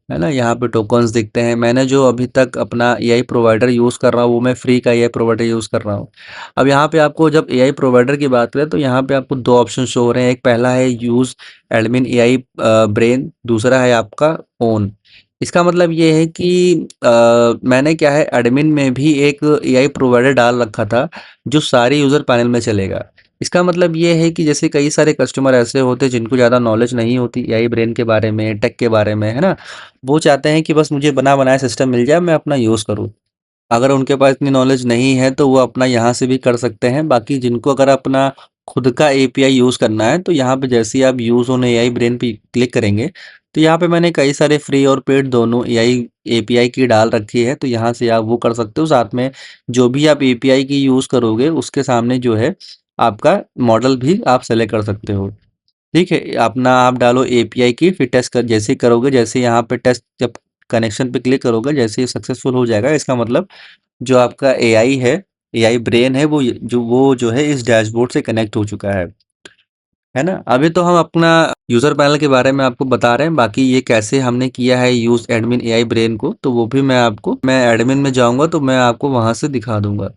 ना। यहाँ पे टोकन्स दिखते हैं। मैंने जो अभी तक अपना एआई प्रोवाइडर यूज़ कर रहा हूँ वो मैं फ्री का एआई प्रोवाइडर यूज़ कर रहा हूँ। अब यहाँ पे आपको जब एआई प्रोवाइडर की बात करें तो यहाँ पे आपको दो ऑप्शन शो हो रहे हैं। एक पहला है यूज़ एडमिन एआई ब्रेन, दूसरा है आपका ओन। इसका मतलब ये है कि मैंने क्या है, एडमिन में भी एक एआई प्रोवाइडर डाल रखा था जो सारे यूज़र पैनल में चलेगा। इसका मतलब ये है कि जैसे कई सारे कस्टमर ऐसे होते हैं जिनको ज़्यादा नॉलेज नहीं होती एआई ब्रेन के बारे में, टेक के बारे में, है ना। वो चाहते हैं कि बस मुझे बना बनाया सिस्टम मिल जाए, मैं अपना यूज़ करूँ। अगर उनके पास इतनी नॉलेज नहीं है तो वो अपना यहाँ से भी कर सकते हैं। बाकी जिनको अगर अपना खुद का एपीआई यूज़ करना है तो यहाँ पे जैसे ही आप यूज़ ऑन एआई ब्रेन पे क्लिक करेंगे तो यहाँ पे मैंने कई सारे फ्री और पेड दोनों एआई एपीआई की डाल रखी है, तो यहाँ से आप वो कर सकते हो। साथ में जो भी आप एपीआई की यूज़ करोगे उसके सामने जो है आपका मॉडल भी आप सेलेक्ट कर सकते हो। ठीक है, अपना आप डालो एपीआई की, फिर टेस्ट कर जैसे ही करोगे, जैसे यहाँ पे टेस्ट जब कनेक्शन पे क्लिक करोगे, जैसे ही सक्सेसफुल हो जाएगा, इसका मतलब जो आपका एआई है, एआई ब्रेन है, वो जो है इस डैशबोर्ड से कनेक्ट हो चुका है ना। अभी तो हम अपना यूज़र पैनल के बारे में आपको बता रहे हैं। बाकी ये कैसे हमने किया है यूज़ एडमिन एआई ब्रेन को, तो वो भी मैं एडमिन में जाऊंगा तो मैं आपको वहां से दिखा दूंगा।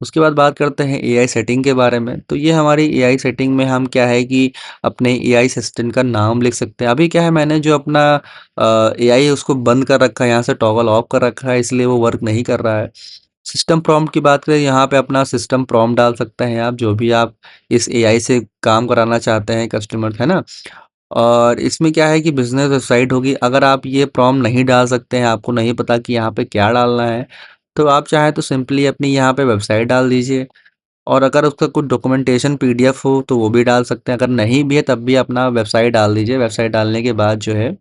उसके बाद बात करते हैं एआई सेटिंग के बारे में। तो ये हमारी एआई सेटिंग में हम क्या है कि अपने एआई असिस्टेंट का नाम लिख सकते हैं। अभी क्या है, मैंने जो अपना एआई उसको बंद कर रखा है, यहाँ से टॉगल ऑफ कर रखा है, इसलिए वो वर्क नहीं कर रहा है। सिस्टम प्रॉम्प्ट की बात करें, यहाँ पे अपना सिस्टम प्रॉम्प्ट डाल सकते हैं आप, जो भी आप इस एआई से काम कराना चाहते हैं कस्टमर, है ना। और इसमें क्या है कि बिजनेस वेबसाइट होगी। अगर आप ये प्रॉम्प्ट नहीं डाल सकते हैं, आपको नहीं पता कि यहाँ पे क्या डालना है, तो आप चाहें तो सिंपली अपनी यहाँ पे वेबसाइट डाल दीजिए। और अगर उसका कुछ डॉक्यूमेंटेशन पीडीएफ हो तो वो भी डाल सकते हैं। अगर नहीं भी है तब भी अपना वेबसाइट डाल दीजिए। वेबसाइट डालने के बाद जो है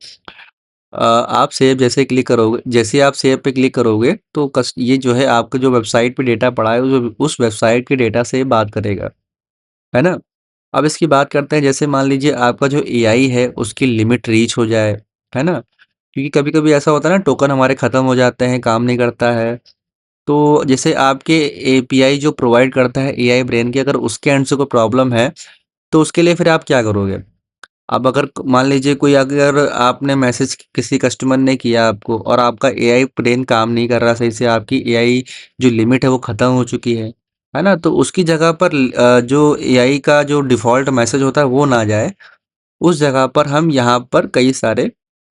आप सेव जैसे क्लिक करोगे, जैसे आप सेव पे क्लिक करोगे तो ये जो है आपका जो वेबसाइट पे डेटा पड़ा है उस वेबसाइट के डेटा से बात करेगा, है ना। अब इसकी बात करते हैं, जैसे मान लीजिए आपका जो एआई है उसकी लिमिट रीच हो जाए, है ना। क्योंकि कभी कभी ऐसा होता है ना, टोकन हमारे ख़त्म हो जाते हैं, काम नहीं करता है। तो जैसे आपके एपीआई जो प्रोवाइड करता है एआई ब्रेन की, अगर उसके एंड से कोई प्रॉब्लम है तो उसके लिए फिर आप क्या करोगे। अब अगर मान लीजिए कोई, अगर आपने मैसेज किसी कस्टमर ने किया आपको और आपका एआई ब्रेन काम नहीं कर रहा सही से, आपकी एआई जो लिमिट है वो ख़त्म हो चुकी है ना, तो उसकी जगह पर जो एआई का जो डिफ़ॉल्ट मैसेज होता है वो ना जाए, उस जगह पर हम यहाँ पर कई सारे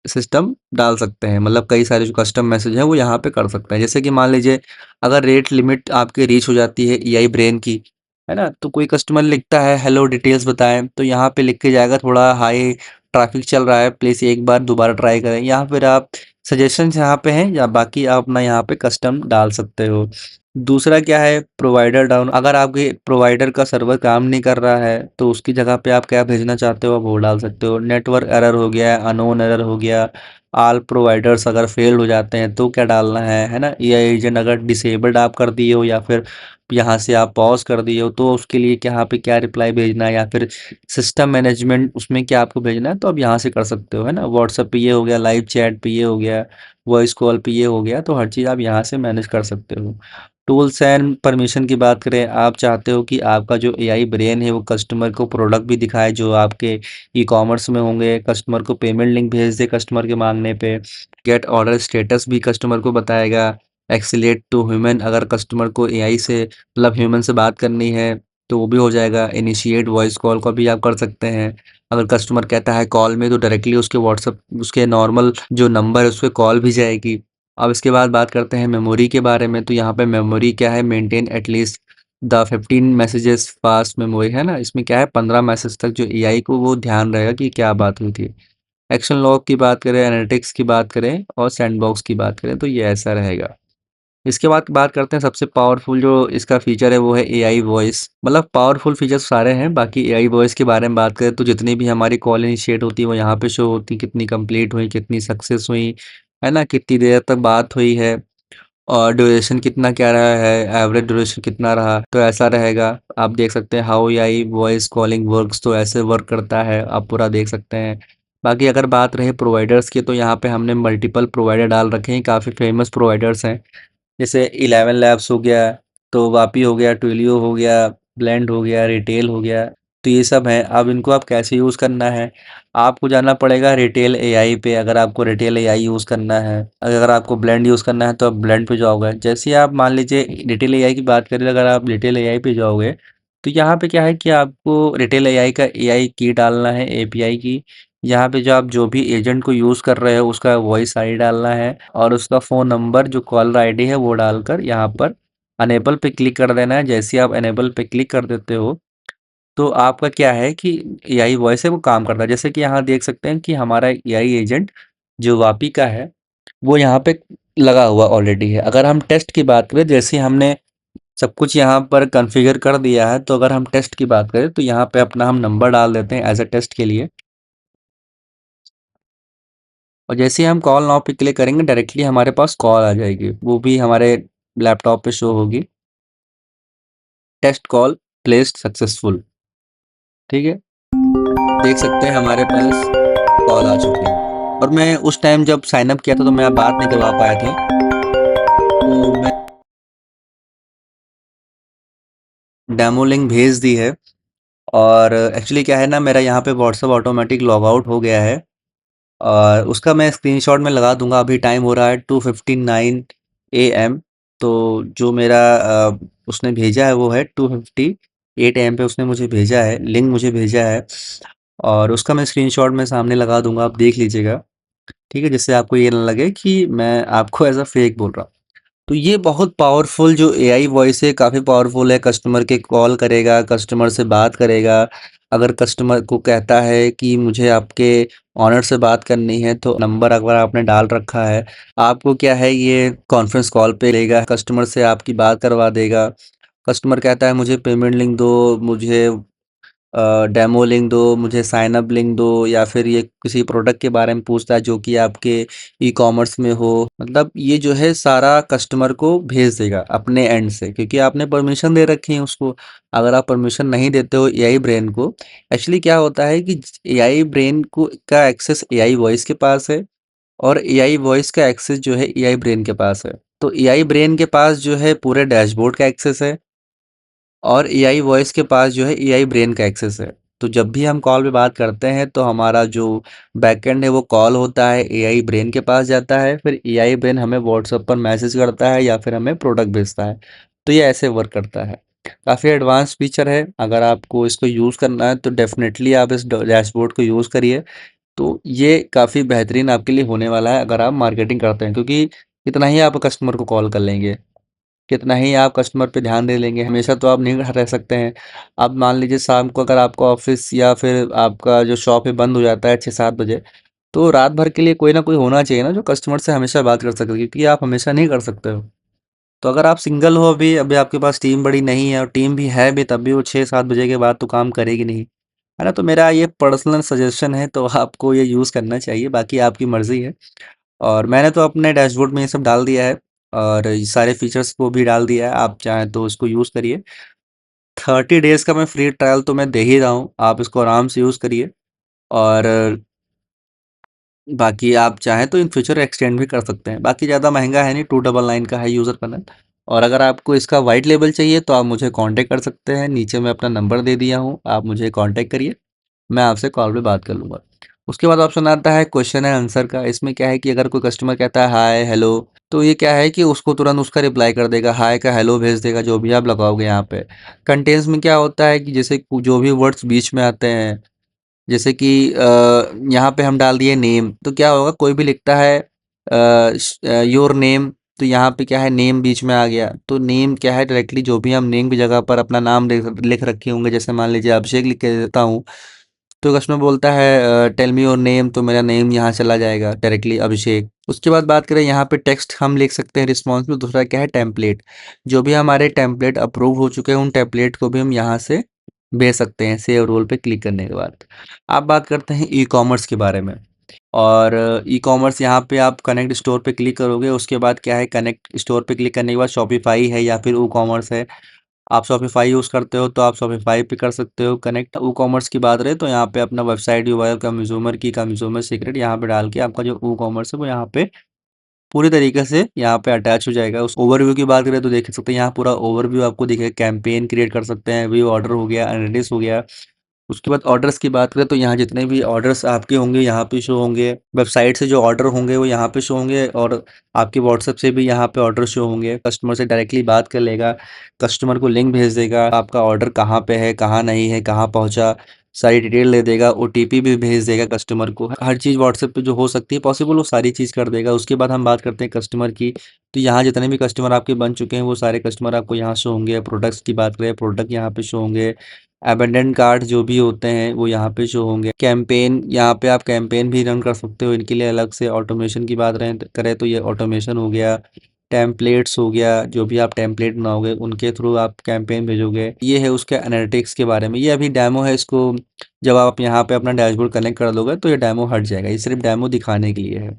सिस्टम डाल सकते हैं। मतलब कई सारे जो कस्टम मैसेज हैं वो यहाँ पे कर सकते हैं। जैसे कि मान लीजिए अगर रेट लिमिट आपकी रीच हो जाती है एआई ब्रेन की, है ना, तो कोई कस्टमर लिखता है हेलो डिटेल्स बताएं, तो यहाँ पे लिख के जाएगा थोड़ा हाई ट्रैफिक चल रहा है, प्लीज़ एक बार दोबारा ट्राई करें। यहाँ फिर आप सजेशंस यहाँ पे हैं, या बाकी आप अपना यहाँ पे कस्टम डाल सकते हो। दूसरा क्या है, प्रोवाइडर डाउन। अगर आपके प्रोवाइडर का सर्वर काम नहीं कर रहा है तो उसकी जगह पे आप क्या भेजना चाहते हो, आप वो डाल सकते हो। नेटवर्क एरर हो गया, अननोन एरर हो गया, ऑल प्रोवाइडर्स अगर फेल्ड हो जाते हैं तो क्या डालना है ना। एआई एजेंट अगर डिसेबल्ड आप कर दिए हो, या फिर यहाँ से आप पॉज़ कर दिए हो तो उसके लिए यहाँ पे क्या रिप्लाई भेजना है या फिर सिस्टम मैनेजमेंट उसमें क्या आपको भेजना है तो आप यहाँ से कर सकते हो, है ना? व्हाट्सएप पे ये हो गया, लाइव चैट पे ये हो गया, वॉइस कॉल पे ये हो गया, तो हर चीज़ आप यहाँ से मैनेज कर सकते हो। टूल्स एंड परमिशन की बात करें, आप चाहते हो कि आपका जो एआई ब्रेन है वो कस्टमर को प्रोडक्ट भी दिखाए जो आपके ई-कॉमर्स में होंगे, कस्टमर को पेमेंट लिंक भेज दे कस्टमर के माँगने पे, गेट ऑर्डर स्टेटस भी कस्टमर को बताएगा, एक्सीलेट टू ह्यूमन अगर कस्टमर को एआई से मतलब ह्यूमन से बात करनी है तो वो भी हो जाएगा, इनिशिएट वॉइस कॉल का भी आप कर सकते हैं। अगर कस्टमर कहता है कॉल में तो डायरेक्टली उसके व्हाट्सएप उसके नॉर्मल जो नंबर है उस पे कॉल भी जाएगी। अब इसके बाद बात करते हैं मेमोरी के बारे में, तो यहाँ पे मेमोरी क्या है maintain at least the 15 messages fast memory है ना, इसमें क्या है 15 मैसेज तक जो एआई को वो ध्यान रहेगा कि क्या बात हुई थी। एक्शन लॉग की बात करें, एनालिटिक्स की बात करें और सैंडबॉक्स की बात करें तो ये ऐसा रहेगा। इसके बाद बात करते हैं सबसे पावरफुल जो इसका फीचर है वो है एआई वॉइस, मतलब पावरफुल फीचर्स सारे हैं, बाकी एआई वॉइस के बारे में बात करें तो जितनी भी हमारी कॉल इनिशिएट होती है वो यहाँ पे शो होती है, कितनी कंप्लीट हुई, कितनी सक्सेस हुई, है ना, कितनी देर तक बात हुई है और ड्यूरेशन कितना क्या रहा है, एवरेज ड्यूरेशन कितना रहा, तो ऐसा रहेगा। आप देख सकते हैं how AI voice calling works, तो ऐसे वर्क करता है, आप पूरा देख सकते हैं। बाकी अगर बात रहे प्रोवाइडर्स की तो यहाँ पे हमने मल्टीपल प्रोवाइडर डाल रखे हैं, काफ़ी फेमस प्रोवाइडर्स हैं, जैसे 11 लैब्स हो गया, तो वापी हो गया, ट्विलियो हो गया, ब्लेंड हो गया, रिटेल हो गया, तो ये सब हैं। अब इनको आप कैसे यूज़ करना है, आपको जाना पड़ेगा रिटेल एआई पे, अगर आपको रिटेल एआई यूज़ करना है। अगर आपको ब्लेंड यूज़ करना है तो आप ब्लेंड पे जाओगे। जैसे ही आप मान लीजिए रिटेल एआई की बात करें, अगर आप रिटेल एआई पे जाओगे, तो यहाँ पे क्या है कि आपको रिटेल एआई का एआई की डालना है एपीआई की। यहाँ पे जो भी एजेंट को यूज़ कर रहे हो उसका वॉइस आईडी डालना है और उसका फ़ोन नंबर जो कॉलर आईडी है वो डालकर यहाँ पर अनेबल पे क्लिक कर देना है। जैसे ही आप अनेबल पे क्लिक कर देते हो तो आपका क्या है कि एआई वॉइस है वो काम करता है। जैसे कि यहाँ देख सकते हैं कि हमारा एआई एजेंट जो वापी का है वो यहाँ पे लगा हुआ ऑलरेडी है। अगर हम टेस्ट की बात करें, जैसे हमने सब कुछ यहाँ पर कॉन्फ़िगर कर दिया है, तो अगर हम टेस्ट की बात करें तो यहाँ पे अपना हम नंबर डाल देते हैं एज़ अ टेस्ट के लिए और जैसे ही हम कॉल नाउ पे क्लिक करेंगे डायरेक्टली हमारे पास कॉल आ जाएगी, वो भी हमारे लैपटॉप पे शो होगी, टेस्ट कॉल प्लेस्ड सक्सेसफुल। ठीक है, देख सकते हैं हमारे पास कॉल आ चुकी है और मैं उस टाइम जब साइन अप किया था तो मैं बात नहीं करवा पाया था, तो मैं डेमो लिंक भेज दी है और एक्चुअली क्या है ना, मेरा यहाँ पे व्हाट्सएप ऑटोमेटिक लॉग आउट हो गया है और उसका मैं स्क्रीनशॉट में लगा दूंगा। अभी टाइम हो रहा है 2:59 AM, तो जो मेरा उसने भेजा है वो है 2:58 AM पे उसने मुझे भेजा है, लिंक मुझे भेजा है और उसका मैं स्क्रीनशॉट में सामने लगा दूंगा, आप देख लीजिएगा। ठीक है, जिससे आपको ये ना लगे कि मैं आपको एज अ फेक बोल रहा हूँ। तो ये बहुत पावरफुल जो एआई वॉइस है काफ़ी पावरफुल है, कस्टमर के कॉल करेगा, कस्टमर से बात करेगा। अगर कस्टमर को कहता है कि मुझे आपके ऑनर से बात करनी है तो नंबर अगर आपने डाल रखा है, आपको क्या है ये कॉन्फ्रेंस कॉल पे लेगा, कस्टमर से आपकी बात करवा देगा। कस्टमर कहता है मुझे पेमेंट लिंक दो, मुझे डेमो लिंक दो, मुझे साइन अप लिंक दो या फिर ये किसी प्रोडक्ट के बारे में पूछता है जो कि आपके ई-कॉमर्स में हो, मतलब ये जो है सारा कस्टमर को भेज देगा अपने एंड से क्योंकि आपने परमिशन दे रखी है उसको। अगर आप परमिशन नहीं देते हो एआई ब्रेन को, एक्चुअली क्या होता है कि एआई ब्रेन को का एक्सेस एआई वॉइस के पास है और एआई वॉइस का एक्सेस जो है एआई ब्रेन के पास है। तो एआई ब्रेन के पास जो है पूरे डैशबोर्ड का एक्सेस है और एआई वॉइस के पास जो है एआई ब्रेन का एक्सेस है। तो जब भी हम कॉल पे बात करते हैं तो हमारा जो बैकएंड है वो कॉल होता है एआई ब्रेन के पास जाता है, फिर एआई ब्रेन हमें व्हाट्सएप पर मैसेज करता है या फिर हमें प्रोडक्ट भेजता है। तो ये ऐसे वर्क करता है। काफ़ी एडवांस फीचर है, अगर आपको इसको यूज़ करना है तो डेफ़िनेटली आप इस डैशबोर्ड को यूज़ करिए। तो ये काफ़ी बेहतरीन आपके लिए होने वाला है अगर आप मार्केटिंग करते हैं, क्योंकि कितना ही आप कस्टमर को कॉल कर लेंगे, कितना ही आप कस्टमर पे ध्यान दे लेंगे, हमेशा तो आप नहीं रह सकते हैं। अब मान लीजिए शाम को अगर आपका ऑफ़िस या फिर आपका जो शॉप है बंद हो जाता है 6-7 बजे, तो रात भर के लिए कोई ना कोई होना चाहिए ना जो कस्टमर से हमेशा बात कर सके, क्योंकि आप हमेशा नहीं कर सकते हो। तो अगर आप सिंगल हो अभी आपके पास टीम बड़ी नहीं है और टीम भी है भी तब भी वो 6-7 बजे के बाद तो काम करेगी नहीं, है ना? तो मेरा ये पर्सनल सजेशन है, तो आपको ये यूज़ करना चाहिए, बाकी आपकी मर्ज़ी है। और मैंने तो अपने डैशबोर्ड में ये सब डाल दिया है। और ये सारे फीचर्स वो भी डाल दिया है, आप चाहें तो उसको यूज़ करिए। 30 डेज़ का मैं फ्री ट्रायल तो मैं दे ही रहा हूँ, आप इसको आराम से यूज़ करिए। और बाकी आप चाहें तो इन फ्यूचर एक्सटेंड भी कर सकते हैं। बाकी ज़्यादा महंगा है नहीं, 299 का है यूज़र पैनल। और अगर आपको इसका वाइट लेबल चाहिए तो आप मुझे कांटेक्ट कर सकते हैं, नीचे मैं अपना नंबर दे दिया हूँ, आप मुझे कांटेक्ट करिए, मैं आपसे कॉल पे बात कर लूँगा। उसके बाद ऑप्शन आता है क्वेश्चन एंड आंसर का। इसमें क्या है कि अगर कोई कस्टमर कहता है हाय हेलो, तो ये क्या है कि उसको तुरंत उसका रिप्लाई कर देगा, हाय का हेलो भेज देगा, जो भी आप लगाओगे यहाँ पे। कंटेंट्स में क्या होता है कि जैसे जो भी वर्ड्स बीच में आते हैं, जैसे कि यहाँ पे हम डाल दिए नेम, तो क्या होगा, कोई भी लिखता है योर नेम, तो यहाँ पे क्या है, नेम बीच में आ गया, तो नेम क्या है, डायरेक्टली जो भी हम नेम की जगह पर अपना नाम लिख रखे होंगे, जैसे मान लीजिए अभिषेक लिख के देता हूँ, तो कस्टमर बोलता है टेल मी योर नेम, तो मेरा नेम यहाँ चला जाएगा डायरेक्टली अभिषेक। उसके बाद बात करें यहाँ पे टेक्स्ट हम लिख सकते हैं रिस्पॉन्स में। दूसरा क्या है, टेम्पलेट, जो भी हमारे टेम्पलेट अप्रूव हो चुके हैं उन टेम्पलेट को भी हम यहाँ से भेज सकते हैं सेव रोल पे क्लिक करने के बाद। आप बात करते हैं ई कॉमर्स के बारे में। और ई कॉमर्स यहाँ पे आप कनेक्ट स्टोर पे क्लिक करोगे, उसके बाद क्या है, कनेक्ट स्टोर पे क्लिक करने के बाद शॉपिफाई है या फिर ई कॉमर्स है, आप शॉपिफाई यूज़ करते हो तो आप शॉपिफाई पे कर सकते हो कनेक्ट। ई कॉमर्स की बात रहे तो यहाँ पे अपना वेबसाइट यूआरएल, कंज्यूमर की, कंज्यूमर सीक्रेट यहाँ पे डाल के आपका जो ई कॉमर्स है वो यहाँ पे पूरी तरीके से यहाँ पे अटैच हो जाएगा। उस ओवरव्यू की बात करें तो देख सकते हैं, यहाँ पूरा ओवरव्यू आपको दिखेगा, कैंपेन क्रिएट कर सकते हैं, व्यू ऑर्डर हो गया, एनालिटिक्स हो गया। उसके बाद ऑर्डर्स की बात करें तो यहाँ जितने भी ऑर्डर्स आपके होंगे यहाँ पे शो होंगे, वेबसाइट से जो ऑर्डर होंगे वो यहाँ पे शो होंगे, और आपके व्हाट्सएप से भी यहाँ पे ऑर्डर शो होंगे। कस्टमर से डायरेक्टली बात कर लेगा, कस्टमर को लिंक भेज देगा, आपका ऑर्डर कहाँ पे है, कहाँ नहीं है, कहाँ पहुँचा, सारी डिटेल दे देगा, ओटीपी भी भेज देगा कस्टमर को। हर चीज़ व्हाट्सएप पे जो हो सकती है पॉसिबल वो सारी चीज़ कर देगा। उसके बाद हम बात करते हैं कस्टमर की, तो यहाँ जितने भी कस्टमर आपके बन चुके हैं वो सारे कस्टमर आपको यहाँ शो होंगे। प्रोडक्ट्स की बात करें, प्रोडक्ट यहाँ पे शो होंगे, अबेंडन कार्ड जो भी होते हैं वो यहाँ पे शो होंगे। कैंपेन, यहाँ पे आप कैंपेन भी रन कर सकते हो, इनके लिए अलग से ऑटोमेशन की बात करें तो ये ऑटोमेशन हो गया, टेम्पलेट्स हो गया, जो भी आप टेम्पलेट बनाओगे उनके थ्रू आप कैंपेन भेजोगे। ये है उसके एनालिटिक्स के बारे में, ये अभी डेमो है, इसको जब आप यहाँ पे अपना डैशबोर्ड कनेक्ट कर दोगे तो ये डेमो हट जाएगा, ये सिर्फ डेमो दिखाने के लिए है।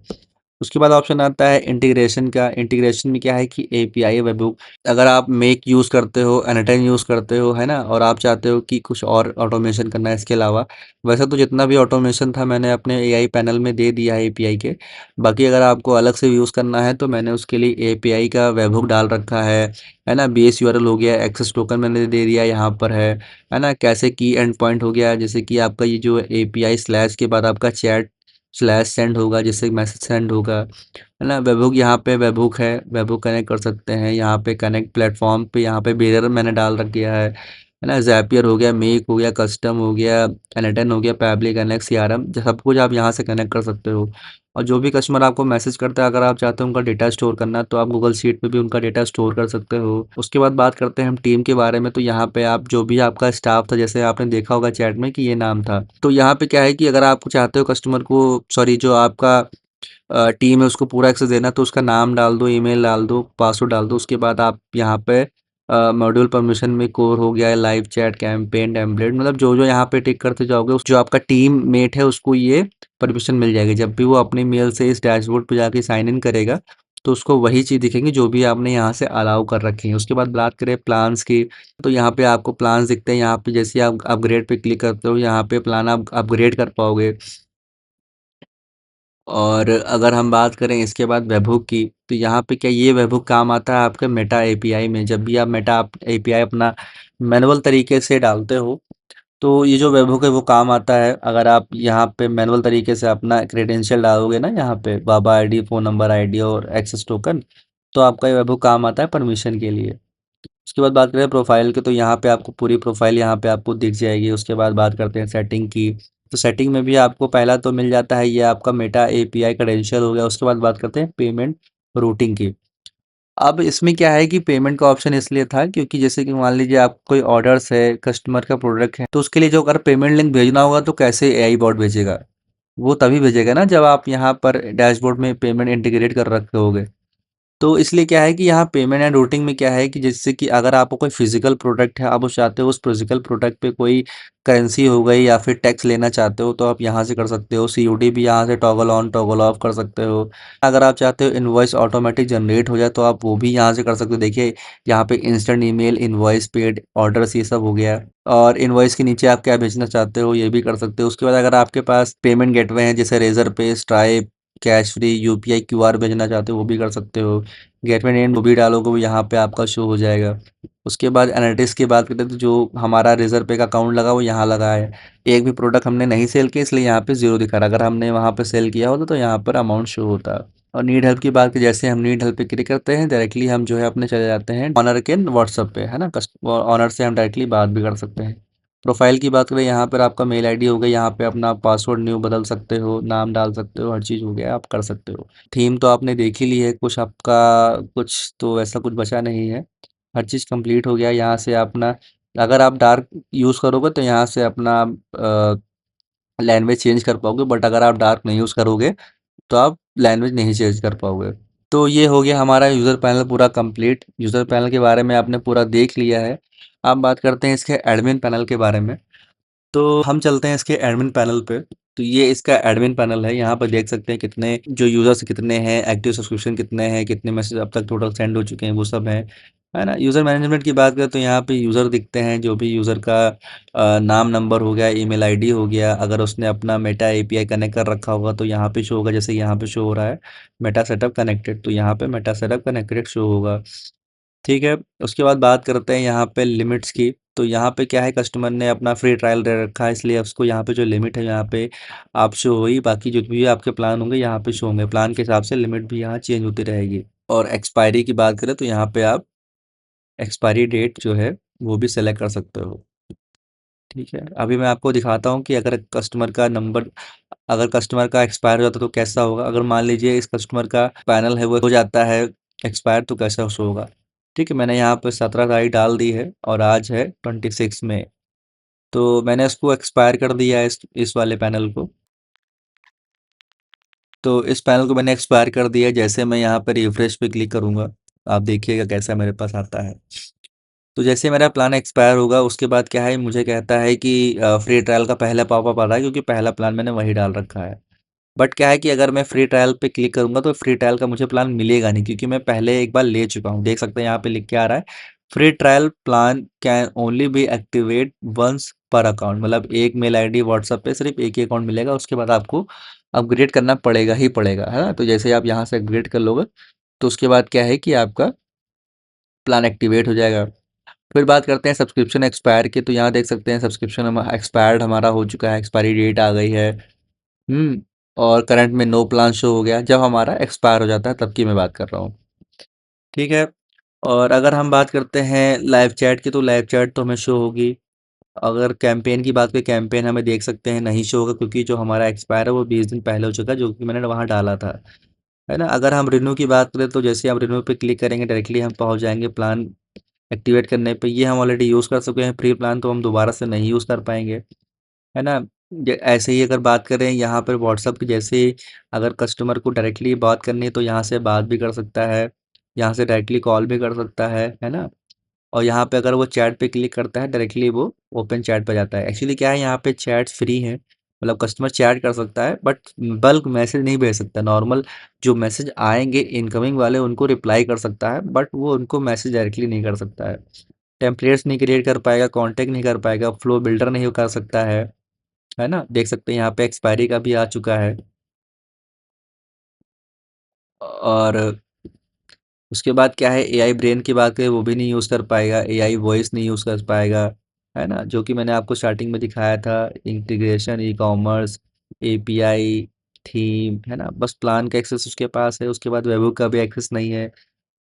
उसके बाद ऑप्शन आता है इंटीग्रेशन का। इंटीग्रेशन में क्या है कि एपीआई वेबहुक, अगर आप मेक यूज़ करते हो, एनीटाइम यूज़ करते हो, है ना, और आप चाहते हो कि कुछ और ऑटोमेशन करना है इसके अलावा, वैसे तो जितना भी ऑटोमेशन था मैंने अपने एआई पैनल में दे दिया है एपीआई के। बाकी अगर आपको अलग से यूज़ करना है तो मैंने उसके लिए एपीआई का वेबहुक डाल रखा है ना, बेस यूआरएल हो गया, एक्सेस टोकन मैंने दे दिया यहाँ पर है ना, कैसे की एंड पॉइंट हो गया, जैसे कि आपका ये जो एपीआई स्लैश के बाद आपका चैट स्लैश सेंड होगा, जिससे मैसेज सेंड होगा, है ना। वेबहुक, यहाँ पे वेबहुक है, वेबहुक कनेक्ट कर सकते हैं। यहाँ पे कनेक्ट प्लेटफॉर्म पे यहाँ पे बेरर मैंने डाल रख दिया है ना। ज़ैपियर हो गया, मेक हो गया, कस्टम हो गया, एनएटन हो गया, पैब्लिक, एनएक्स, सीआरएम, सब कुछ आप यहाँ से कनेक्ट कर सकते हो। और जो भी कस्टमर आपको मैसेज करता है, अगर आप चाहते हो उनका डेटा स्टोर करना तो आप गूगल शीट पे भी उनका डेटा स्टोर कर सकते हो। उसके बाद बात करते हैं हम टीम के बारे में, तो यहाँ पे आप जो भी आपका स्टाफ था, जैसे आपने देखा होगा चैट में कि ये नाम था, तो यहाँ पे क्या है कि अगर आप चाहते हो कस्टमर को, सॉरी, जो आपका टीम है उसको पूरा एक्सेस देना, तो उसका नाम डाल दो, ईमेल डाल दो, पासवर्ड डाल दो। उसके बाद आप यहाँ पे मॉड्यूल परमिशन में कोर हो गया है, लाइव चैट, कैंपेन, टेम्पलेट, मतलब जो जो यहाँ पे टिक करते जाओगे, उस जो आपका टीम मेट है उसको ये परमिशन मिल जाएगी। जब भी वो अपनी मेल से इस डैशबोर्ड पे जाके साइन इन करेगा तो उसको वही चीज़ दिखेंगी जो भी आपने यहाँ से अलाउ कर रखी है। उसके बाद बात करें प्लान्स की, तो यहाँ पे आपको प्लान्स दिखते हैं। यहाँ पे जैसे आप अपग्रेड पे क्लिक करते हो, यहाँ पे प्लान आप अपग्रेड कर पाओगे। और अगर हम बात करें इसके बाद वेबहुक की, तो यहाँ पे क्या, ये वेबहुक काम आता है आपके मेटा एपीआई में। जब भी आप मेटा एपीआई अपना मैनुअल तरीके से डालते हो तो ये जो वेबहुक है वो काम आता है। अगर आप यहाँ पे मैनुअल तरीके से अपना क्रेडेंशियल डालोगे ना, यहाँ पे बाबा आईडी, फ़ोन नंबर, आईडी और एक्सेस टोकन, तो आपका ये वेबहुक काम आता है परमिशन के लिए। उसके बाद बात करें प्रोफाइल के, तो यहाँ पे आपको पूरी प्रोफाइल यहाँ पे आपको दिख जाएगी। उसके बाद बात करते हैं सेटिंग की, तो सेटिंग में भी आपको पहला तो मिल जाता है ये आपका मेटा एपीआई क्रेडेंशियल हो गया। उसके बाद बात करते हैं पेमेंट रूटिंग की। अब इसमें क्या है कि पेमेंट का ऑप्शन इसलिए था क्योंकि जैसे कि मान लीजिए आप कोई ऑर्डर्स है, कस्टमर का प्रोडक्ट है, तो उसके लिए जो अगर पेमेंट लिंक भेजना होगा तो कैसे एआई बॉट भेजेगा, वो तभी भेजेगा ना जब आप यहाँ पर डैशबोर्ड में पेमेंट इंटीग्रेट कर रखे होगे। तो इसलिए क्या है कि यहाँ पेमेंट एंड रूटिंग में क्या है कि जैसे कि अगर आपको कोई फिजिकल प्रोडक्ट है, आप उस चाहते हो उस फिजिकल प्रोडक्ट पे कोई करेंसी हो गई या फिर टैक्स लेना चाहते हो, तो आप यहाँ से कर सकते हो। सीओडी भी यहाँ से टॉगल ऑन टॉगल ऑफ कर सकते हो। अगर आप चाहते हो इनवॉइस ऑटोमेटिक जनरेट हो जाए, तो आप वो भी यहाँ से कर सकते हो। देखिए यहाँ पे instant email, invoice, paid orders, ये सब हो गया। और इनवॉइस के नीचे आप क्या बेचना चाहते हो ये भी कर सकते हो। उसके बाद अगर आपके पास पेमेंट गेटवे हैं जैसे रेजर पे, stripe, cash free, UPI, QR भेजना चाहते हो वो भी कर सकते हो। गेटवे नेम वो भी डालोगे, वो यहाँ पे आपका शो हो जाएगा। उसके बाद एनालिटिक्स की बात करें तो जो हमारा रिजर्व पे का अकाउंट लगा वो यहाँ लगा है। एक भी प्रोडक्ट हमने नहीं सेल किया इसलिए यहाँ पे जीरो दिखा रहा है। अगर हमने वहाँ पे सेल किया होता तो यहाँ पर अमाउंट शो होता। और नीड हेल्प की बात की, जैसे हम नीड हेल्प पे क्लिक करते हैं डायरेक्टली हम जो है अपने चले जाते हैं ऑनर के व्हाट्सएप पे, है ना। ऑनर से हम डायरेक्टली बात भी कर सकते हैं। प्रोफाइल की बात करें, यहाँ पर आपका मेल आईडी हो गया, यहाँ पे अपना पासवर्ड न्यू बदल सकते हो, नाम डाल सकते हो, हर चीज़ हो गया आप कर सकते हो। थीम तो आपने देख ही ली है, कुछ आपका कुछ तो ऐसा कुछ बचा नहीं है। हर चीज़ कंप्लीट हो गया। यहाँ से अपना अगर आप डार्क यूज़ करोगे तो यहाँ से अपना लैंग्वेज चेंज कर पाओगे, बट अगर आप डार्क नहीं यूज़ करोगे तो आप लैंग्वेज नहीं चेंज कर पाओगे। तो ये हो गया हमारा यूज़र पैनल पूरा कंप्लीट। यूज़र पैनल के बारे में आपने पूरा देख लिया है। अब बात करते हैं इसके एडमिन पैनल के बारे में। तो हम चलते हैं इसके एडमिन पैनल पे। तो ये इसका एडमिन पैनल है। यहाँ पर देख सकते हैं कितने जो यूज़र्स कितने हैं, एक्टिव सब्सक्रिप्शन कितने हैं, कितने मैसेज अब तक टोटल सेंड हो चुके हैं, वो सब है ना। यूज़र मैनेजमेंट की बात करें तो यहाँ पे यूज़र दिखते हैं, जो भी यूज़र का नाम, नंबर हो गया, ईमेल आईडी हो गया। अगर उसने अपना मेटा एपीआई कनेक्ट कर रखा होगा तो यहाँ पे शो होगा, जैसे यहाँ पे शो हो रहा है मेटा सेटअप कनेक्टेड, तो यहाँ पे मेटा सेटअप कनेक्टेड शो होगा। ठीक है। उसके बाद बात करते हैं यहाँ पे लिमिट्स की। तो यहाँ पे क्या है, कस्टमर ने अपना फ्री ट्रायल दे रखा है इसलिए उसको यहाँ पे जो लिमिट है यहाँ पे आप शो हुई, बाकी जो भी आपके प्लान होंगे यहाँ पे शो होंगे। प्लान के हिसाब से लिमिट भी यहाँ चेंज होती रहेगी। और एक्सपायरी की बात करें तो यहाँ पे आप एक्सपायरी डेट जो है वो भी सेलेक्ट कर सकते हो। ठीक है। अभी मैं आपको दिखाता हूँ कि अगर कस्टमर का एक्सपायर हो जाता तो कैसा होगा। अगर मान लीजिए इस कस्टमर का पैनल है वो हो जाता है एक्सपायर, तो कैसा शो होगा। ठीक है। मैंने यहाँ पे 17 तारीख डाल दी है और आज है 26 में। तो मैंने इसको एक्सपायर कर दिया है इस वाले पैनल को। तो इस पैनल को मैंने एक्सपायर कर दिया है। जैसे मैं यहाँ पर रिफ्रेश पे क्लिक करूँगा, आप देखिएगा कैसा मेरे पास आता है। तो जैसे मेरा प्लान एक्सपायर होगा उसके बाद क्या है, मुझे कहता है कि फ्री ट्रायल का पहला पॉपअप आ रहा है, क्योंकि पहला प्लान मैंने वही डाल रखा है। बट क्या है कि अगर मैं फ्री ट्रायल पे क्लिक करूंगा तो फ्री ट्रायल का मुझे प्लान मिलेगा नहीं, क्योंकि मैं पहले एक बार ले चुका हूँ। देख सकते हैं यहाँ पे लिख के आ रहा है, free trial plan can only be activate once per account. मतलब एक मेल आईडी व्हाट्सएप पे सिर्फ एक ही अकाउंट मिलेगा, उसके बाद आपको अपग्रेड करना पड़ेगा ही पड़ेगा, है ना। तो जैसे आप यहाँ से अपग्रेड कर लोगे तो उसके बाद क्या है कि आपका प्लान एक्टिवेट हो जाएगा। फिर बात करते हैं सब्सक्रिप्शन एक्सपायर की। तो यहाँ देख सकते हैं सब्सक्रिप्शन एक्सपायर्ड हमारा हो चुका है, एक्सपायरी डेट आ गई है। और करंट में नो प्लान शो हो गया। जब हमारा एक्सपायर हो जाता है तब की मैं बात कर रहा हूँ। ठीक है। और अगर हम बात करते हैं लाइव चैट की, तो लाइव चैट तो हमें शो होगी। अगर कैंपेन की बात करें, कैंपेन हमें देख सकते हैं नहीं शो होगा, क्योंकि जो हमारा एक्सपायर है वो 20 दिन पहले हो चुका है, जो कि मैंने वहाँ डाला था, है ना। अगर हम रिन्यू की बात करें तो जैसे हम रिन्यू पे क्लिक करेंगे डायरेक्टली हम पहुँच जाएंगे प्लान एक्टिवेट करने पे। ये हम ऑलरेडी यूज़ कर चुके हैं फ्री प्लान, तो हम दोबारा से नहीं यूज़ कर पाएंगे, है ना। ऐसे ही अगर बात करें यहाँ पर व्हाट्सअप की, जैसे अगर कस्टमर को डायरेक्टली बात करनी है तो यहाँ से बात भी कर सकता है, यहाँ से डायरेक्टली कॉल भी कर सकता है ना। और यहाँ पे अगर वो चैट पे क्लिक करता है डायरेक्टली वो ओपन चैट पे जाता है। एक्चुअली क्या है, यहाँ पे चैट्स फ्री हैं, मतलब कस्टमर चैट कर सकता है बट बल्क मैसेज नहीं भेज सकता। नॉर्मल जो मैसेज आएंगे इनकमिंग वाले उनको रिप्लाई कर सकता है, बट वो उनको मैसेज डायरेक्टली नहीं कर सकता है। टेम्पलेट्स नहीं क्रिएट कर पाएगा, कॉन्टेक्ट नहीं कर पाएगा, फ्लो बिल्डर नहीं कर सकता है ना। देख सकते हैं यहाँ पे एक्सपायरी का भी आ चुका है। और उसके बाद क्या है, एआई ब्रेन की बात करें वो भी नहीं यूज़ कर पाएगा, एआई वॉइस नहीं यूज़ कर पाएगा, है ना। जो कि मैंने आपको स्टार्टिंग में दिखाया था, integration, e commerce, API, theme, है ना। बस प्लान का एक्सेस उसके पास है। उसके बाद वेब का भी एक्सेस नहीं है।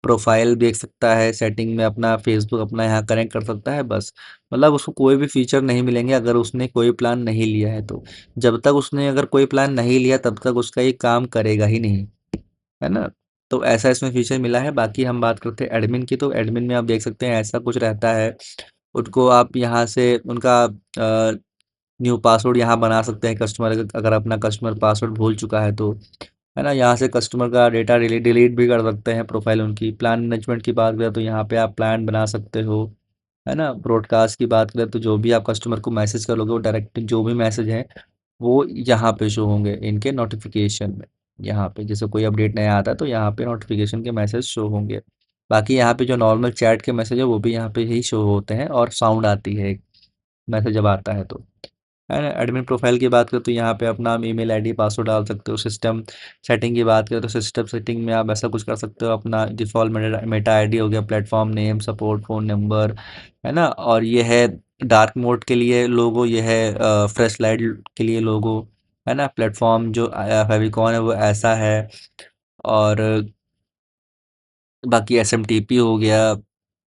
प्रोफाइल देख सकता है, सेटिंग में अपना फेसबुक अपना यहाँ कनेक्ट कर सकता है बस। मतलब उसको कोई भी फीचर नहीं मिलेंगे अगर उसने कोई प्लान नहीं लिया है तो। जब तक उसने अगर कोई प्लान नहीं लिया तब तक उसका ये काम करेगा ही नहीं, है ना। तो ऐसा इसमें फीचर मिला है। बाकी हम बात करते हैं एडमिन की, तो एडमिन में आप देख सकते हैं ऐसा कुछ रहता है। उनको आप यहाँ से उनका न्यू पासवर्ड यहाँ बना सकते हैं। कस्टमर अगर अपना कस्टमर पासवर्ड भूल चुका है तो है ना? यहाँ से कस्टमर का डेटा डिलीट भी कर सकते हैं प्रोफाइल उनकी। प्लान मैनेजमेंट की बात करें तो यहाँ पे आप प्लान बना सकते हो, है ना? ब्रॉडकास्ट की बात करें तो जो भी आप कस्टमर को मैसेज करोगे वो डायरेक्ट जो भी मैसेज है वो यहाँ पे शो होंगे इनके नोटिफिकेशन में। यहाँ पे जैसे कोई अपडेट नया आता है तो यहाँ पे नोटिफिकेशन के मैसेज शो होंगे। बाकी यहाँ पे जो नॉर्मल चैट के मैसेज है वो भी यहाँ पे ही शो होते हैं और साउंड आती है एक मैसेज जब आता है तो। है ना? एडमिन प्रोफाइल की बात करें तो यहाँ पे अपना ईमेल आईडी पासवर्ड डाल सकते हो। सिस्टम सेटिंग की बात करें तो सिस्टम सेटिंग में आप ऐसा कुछ कर सकते हो, अपना डिफ़ॉल्ट मेटा मेटा आईडी हो गया, platform name, support phone number, है ना? और ये है डार्क मोड के लिए लोगो, ये है फ्रेश लाइट के लिए लोगो, है ना? प्लेटफॉर्म जो फेविकॉन है वो ऐसा है। और बाकी एसएमटीपी हो गया,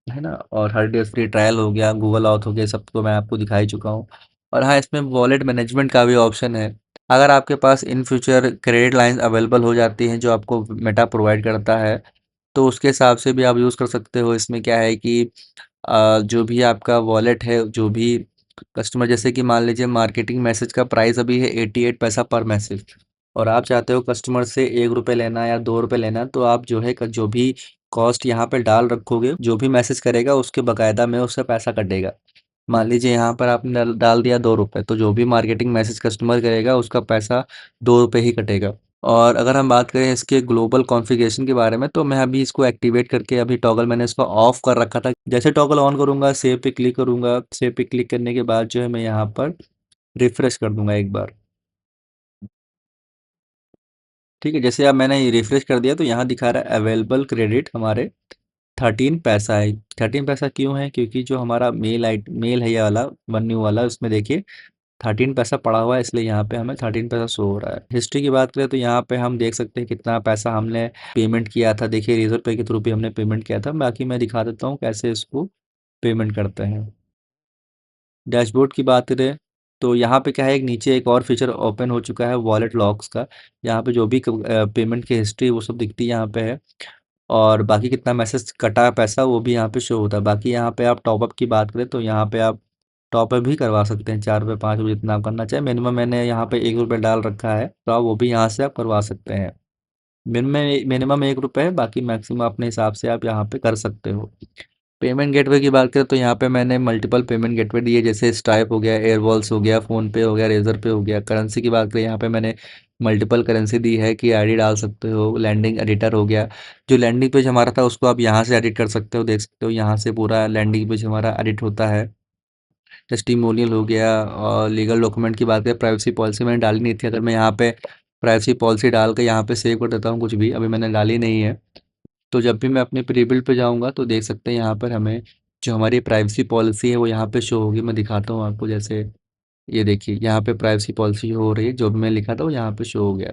है ना? और हर डे फ्री ट्रायल हो गया, गूगल ऑथ हो गया, सब तो मैं आपको दिखा ही चुका हूँ। और हाँ, इसमें वॉलेट मैनेजमेंट का भी ऑप्शन है। अगर आपके पास इन फ्यूचर क्रेडिट लाइंस अवेलेबल हो जाती हैं जो आपको मेटा प्रोवाइड करता है, तो उसके हिसाब से भी आप यूज़ कर सकते हो। इसमें क्या है कि जो भी आपका वॉलेट है, जो भी कस्टमर, जैसे कि मान लीजिए मार्केटिंग मैसेज का प्राइस अभी है 88 पैसा पर मैसेज, और आप चाहते हो कस्टमर से 1 रुपये लेना या 2 रुपये लेना, तो आप जो है जो भी कॉस्ट यहाँ पे डाल रखोगे, जो भी मैसेज करेगा उसके बकायदा में उससे पैसा कटेगा। मान लीजिए यहाँ पर आपने डाल दिया 2 रुपये, तो जो भी मार्केटिंग मैसेज कस्टमर करेगा उसका पैसा 2 रुपये ही कटेगा। और अगर हम बात करें इसके ग्लोबल कॉन्फ़िगरेशन के बारे में, तो मैं अभी इसको एक्टिवेट करके अभी टॉगल मैंने इसको ऑफ कर रखा था। जैसे टॉगल ऑन करूँगा, सेव पे क्लिक करूँगा, सेव पे क्लिक करने के बाद जो है मैं यहाँ पर रिफ्रेश कर दूँगा एक बार। ठीक है, जैसे अब मैंने ये रिफ्रेश कर दिया तो यहाँ दिखा रहा है अवेलेबल क्रेडिट हमारे 13 पैसा है। 13 पैसा क्यों है? क्योंकि जो हमारा मेल है ये वाला, वन न्यू वाला, उसमें देखिए 13 पैसा पड़ा हुआ है, इसलिए यहाँ पे हमें 13 पैसा शो हो रहा है। हिस्ट्री की बात करें तो यहाँ पे हम देख सकते हैं कितना पैसा हमने पेमेंट किया था। देखिए रेज़र पे के थ्रू भी हमने पेमेंट किया था। बाकी मैं दिखा देता हूँ कैसे इसको पेमेंट करते हैं। डैशबोर्ड की बात करें तो यहाँ पे क्या है, एक नीचे एक और फीचर ओपन हो चुका है वॉलेट लॉक्स का। यहाँ पे जो भी पेमेंट की हिस्ट्री वो सब दिखती है यहाँ पे है। और बाकी कितना मैसेज कटा है पैसा वो भी यहाँ पे शो होता है। बाकी यहाँ पे आप टॉपअप की बात करें तो यहाँ पे आप टॉपअप भी करवा सकते हैं, 4 रुपये 5 रुपये जितना आप करना चाहें। मिनिमम मैंने यहाँ पे 1 रुपये डाल रखा है, तो आप वो भी यहाँ से आप करवा सकते हैं। मिनिमम मिनिमम 1 रुपये है, बाकी मैक्सिमम अपने हिसाब से आप यहाँ पे कर सकते हो। पेमेंट गेटवे की बात करें तो यहाँ पे मैंने मल्टीपल पेमेंट गेटवे दिए, जैसे स्ट्राइप हो गया, एयरवॉल्स हो गया, फ़ोनपे हो गया, रेज़र पे हो गया। करेंसी की बात करें यहाँ पे मैंने मल्टीपल करेंसी दी है कि आईडी डाल सकते हो। लैंडिंग एडिटर हो गया, जो लैंडिंग पेज हमारा था उसको आप यहाँ से एडिट कर सकते हो, देख सकते हो यहाँ से पूरा लैंडिंग पेज हमारा एडिट होता है। टेस्टिमोनियल हो गया। और लीगल डॉक्यूमेंट की बात करें, प्राइवेसी पॉलिसी मैंने डाली नहीं थी। अगर मैं यहाँ पे प्राइवेसी पॉलिसी डाल के यहाँ पे सेव कर देता हूँ कुछ भी, अभी मैंने डाली नहीं है, तो जब भी मैं अपने प्रीबिल्ड पे जाऊँगा तो देख सकते हैं यहाँ पर हमें जो हमारी प्राइवेसी पॉलिसी है वो यहाँ पे शो होगी। मैं दिखाता हूँ आपको, जैसे ये देखिए यहाँ पे प्राइवेसी पॉलिसी हो रही है, जो भी मैं लिखा था वो यहाँ पे शो हो गया।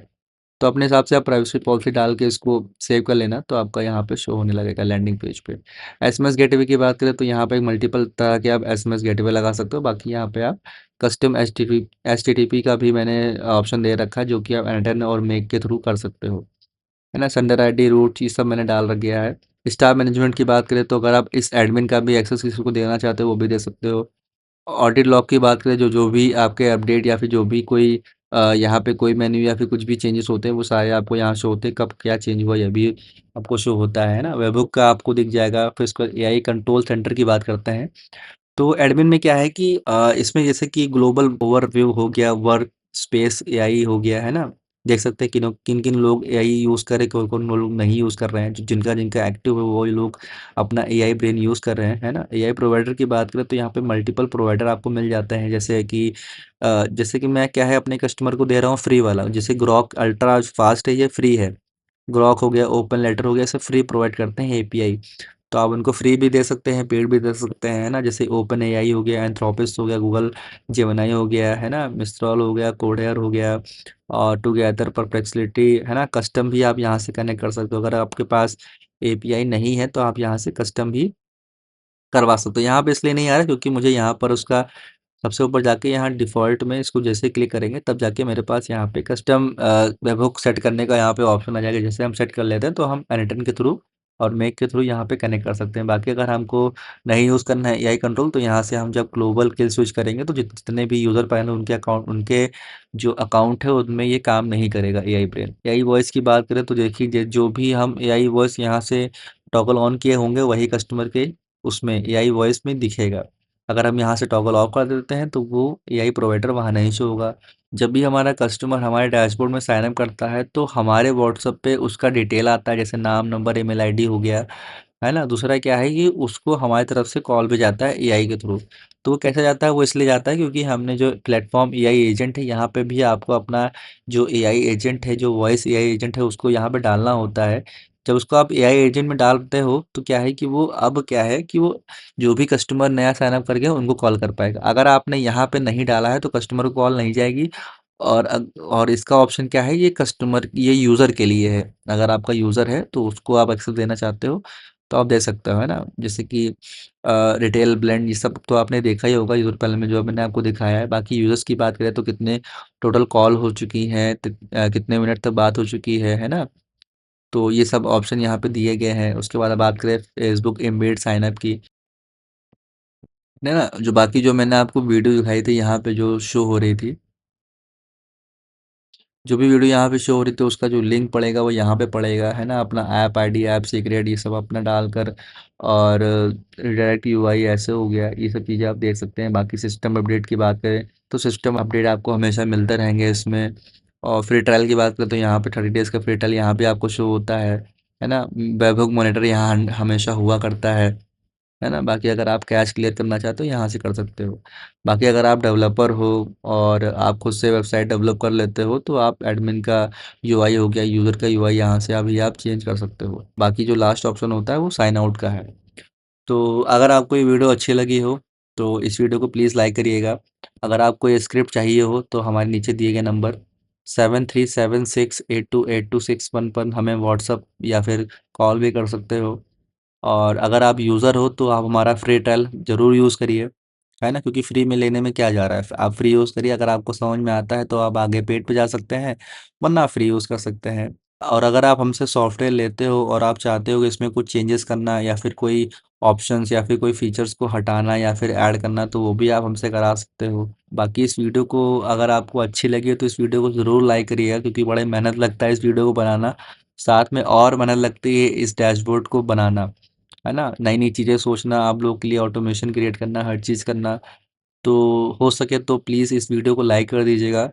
तो अपने हिसाब से आप प्राइवेसी पॉलिसी डाल के इसको सेव कर लेना, तो आपका यहाँ पे शो होने लगेगा लैंडिंग पेज पे। एसएमएस गेटवे की बात करें तो यहाँ पे एक मल्टीपल तरह के आप एसएमएस गेटवे लगा सकते हो। बाकी यहाँ पे आप कस्टम एचटीटीपी का भी मैंने ऑप्शन दे रखा है, जो कि आप एंटर और मेक के थ्रू कर सकते हो, है ना? सेंडर आईडी, रूट, ये सब मैंने डाल रख गया है। स्टाफ मैनेजमेंट की बात करें तो अगर आप इस एडमिन का भी एक्सेस किसी को देना चाहते हो वो भी दे सकते हो। ऑडिट लॉग की बात करें, जो जो भी आपके अपडेट या फिर जो भी कोई यहाँ पे कोई मेन्यू या फिर कुछ भी चेंजेस होते हैं वो सारे आपको यहाँ शो होते हैं, कब क्या चेंज हुआ ये भी आपको शो होता है ना? वेबहुक का आपको दिख जाएगा। फिर उसके बाद एआई कंट्रोल सेंटर की बात करते हैं, तो एडमिन में क्या है कि इसमें जैसे कि ग्लोबल ओवरव्यू हो गया, वर्क स्पेस एआई हो गया, है ना? देख सकते हैं किन किन लोग एआई यूज़ कर रहे हैं, कौन कौन लोग नहीं यूज़ कर रहे हैं। जिनका जिनका एक्टिव है वो लोग अपना एआई ब्रेन यूज़ कर रहे हैं, है ना? एआई प्रोवाइडर की बात करें तो यहाँ पे मल्टीपल प्रोवाइडर आपको मिल जाते हैं, जैसे कि मैं क्या है अपने कस्टमर को दे रहा हूँ फ्री वाला, जैसे ग्रॉक अल्ट्रा फास्ट है, ये फ्री है। ग्रॉक हो गया, ओपन लेटर हो गया, सब फ्री प्रोवाइड करते हैं एपीआई। तो आप उनको फ्री भी दे सकते हैं, पेड भी दे सकते हैं, है ना? जैसे ओपन एआई हो गया, एंथ्रोपिस हो गया, गूगल जेमिनी हो गया, है ना? मिस्ट्रॉल हो गया, कोडेयर हो गया, और टुगेदर, परप्लेक्सिटी, है ना? कस्टम भी आप यहाँ से कनेक्ट कर सकते हो। अगर आपके पास एपीआई नहीं है तो आप यहाँ से कस्टम भी करवा सकते हो। यहाँ पे इसलिए नहीं आ रहा क्योंकि मुझे यहाँ पर उसका सबसे ऊपर जाके यहाँ डिफ़ॉल्ट में इसको जैसे क्लिक करेंगे तब जाके मेरे पास यहाँ पे कस्टम वेबहुक सेट करने का यहाँ पे ऑप्शन आ जाएगा। जैसे हम सेट कर लेते हैं तो हम एनीटर्न के थ्रू और मेक के थ्रू यहाँ पे कनेक्ट कर सकते हैं। बाकी अगर हमको नहीं यूज़ करना है एआई कंट्रोल, तो यहाँ से हम जब ग्लोबल किल स्विच करेंगे तो जितने भी यूज़र पैनल उनके जो अकाउंट है उनमें ये काम नहीं करेगा एआई ब्रेन। एआई वॉइस की बात करें तो देखिए जो भी हम एआई वॉइस यहाँ से टॉगल ऑन किए होंगे वही कस्टमर के उसमें एआई वॉइस में दिखेगा। अगर हम यहाँ से टॉगल ऑफ कर देते हैं तो वो एआई प्रोवाइडर वहाँ नहीं शो होगा। जब भी हमारा कस्टमर हमारे डैशबोर्ड में साइन अप करता है तो हमारे व्हाट्सएप पे उसका डिटेल आता है, जैसे नाम, नंबर, ईमेल आईडी हो गया, है ना। दूसरा क्या है कि उसको हमारी तरफ से कॉल भी जाता है एआई के थ्रू। तो वो कैसे जाता है, वो इसलिए जाता है क्योंकि हमने जो प्लेटफॉर्म एआई एजेंट है यहाँ पे भी आपको अपना जो एआई एजेंट है, जो वॉइस एआई एजेंट है, उसको यहाँ पे डालना होता है। जब उसको आप एआई एजेंट में डालते हो तो क्या है कि वो अब क्या है कि वो जो भी कस्टमर नया साइन अप कर गया उनको कॉल कर पाएगा। अगर आपने यहाँ पे नहीं डाला है तो कस्टमर को कॉल नहीं जाएगी। और इसका ऑप्शन क्या है, ये यूज़र के लिए है। अगर आपका यूज़र है तो उसको आप एक्सेस देना चाहते हो तो आप दे सकते हो, है ना। जैसे कि रिटेल ब्लेंड ये सब तो आपने देखा ही होगा यूज़र पैनल में जो मैंने आपको दिखाया है। बाकी यूज़र्स की बात करें तो कितने टोटल कॉल हो चुकी हैं, कितने मिनट तक बात हो चुकी है ना। तो ये सब ऑप्शन यहाँ पे दिए गए हैं। उसके बाद अब बात करें फेसबुक एम्बेड साइन अप की, है ना। जो बाकी जो मैंने आपको वीडियो दिखाई थी यहाँ पे जो शो हो रही थी, जो भी वीडियो यहाँ पे शो हो रही थी उसका जो लिंक पड़ेगा वो यहाँ पे पड़ेगा, है ना। अपना ऐप आईडी, ऐप सीक्रेट ये सब अपना डालकर, और रिडायरेक्ट यूआई ऐसे हो गया, ये सब चीज़ें आप देख सकते हैं। बाकी सिस्टम अपडेट की बात करें तो सिस्टम अपडेट आपको हमेशा मिलते रहेंगे इसमें। और फ्री ट्रायल की बात करें तो यहाँ पे 30 डेज़ का फ्री ट्रायल यहाँ पे आपको शो होता है ना। वेबहुक मॉनिटर यहाँ हमेशा हुआ करता है ना। बाकी अगर आप कैश क्लियर करना चाहते हो यहाँ से कर सकते हो। बाकी अगर आप डेवलपर हो और आप खुद से वेबसाइट डेवलप कर लेते हो तो आप एडमिन का यूआई हो गया, यूज़र का यूआई यहाँ से अभी आप चेंज कर सकते हो। बाकी जो लास्ट ऑप्शन होता है वो साइन आउट का है। तो अगर आपको ये वीडियो अच्छी लगी हो तो इस वीडियो को प्लीज़ लाइक करिएगा। अगर आपको ये स्क्रिप्ट चाहिए हो तो हमारे नीचे दिए गए नंबर 7376828261 पर हमें व्हाट्सअप या फिर कॉल भी कर सकते हो। और अगर आप यूज़र हो तो आप हमारा फ्री ट्रायल ज़रूर यूज़ करिए, है ना। क्योंकि फ्री में लेने में क्या जा रहा है, आप फ्री यूज़ करिए। अगर आपको समझ में आता है तो आप आगे पेड पे जा सकते हैं, वरना आप फ्री यूज़ कर सकते हैं। और अगर आप हमसे सॉफ्टवेयर लेते हो और आप चाहते हो कि इसमें कुछ चेंजेस करना या फिर कोई ऑप्शंस या फिर कोई फीचर्स को हटाना या फिर ऐड करना तो वो भी आप हमसे करा सकते हो। बाकी इस वीडियो को अगर आपको अच्छी लगी हो तो इस वीडियो को ज़रूर लाइक करिएगा, क्योंकि बड़े मेहनत लगता है इस वीडियो को बनाना। साथ में और मेहनत लगती है इस डैशबोर्ड को बनाना, है ना। नई-नई चीज़ें सोचना, आप लोगों के लिए ऑटोमेशन क्रिएट करना, हर चीज़ करना। तो हो सके तो प्लीज़ इस वीडियो को लाइक कर दीजिएगा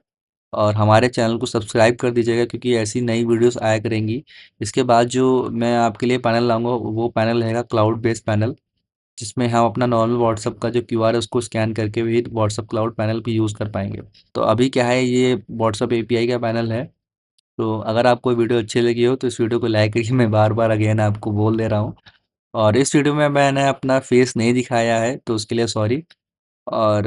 और हमारे चैनल को सब्सक्राइब कर दीजिएगा, क्योंकि ऐसी नई वीडियोस आया करेंगी। इसके बाद जो मैं आपके लिए पैनल लाऊँगा वो पैनल रहेगा क्लाउड बेस्ड पैनल, जिसमें हम अपना नॉर्मल व्हाट्सएप का जो क्यूआर है उसको स्कैन करके भी व्हाट्सएप क्लाउड पैनल भी यूज़ कर पाएँगे। तो अभी क्या है, ये व्हाट्सएप एपीआई का पैनल है। तो अगर आपको वीडियो अच्छी लगी हो तो इस वीडियो को लाइक करिए, मैं बार-बार अगेन आपको बोल दे रहा हूँ। और इस वीडियो में मैंने अपना फेस नहीं दिखाया है तो उसके लिए सॉरी। और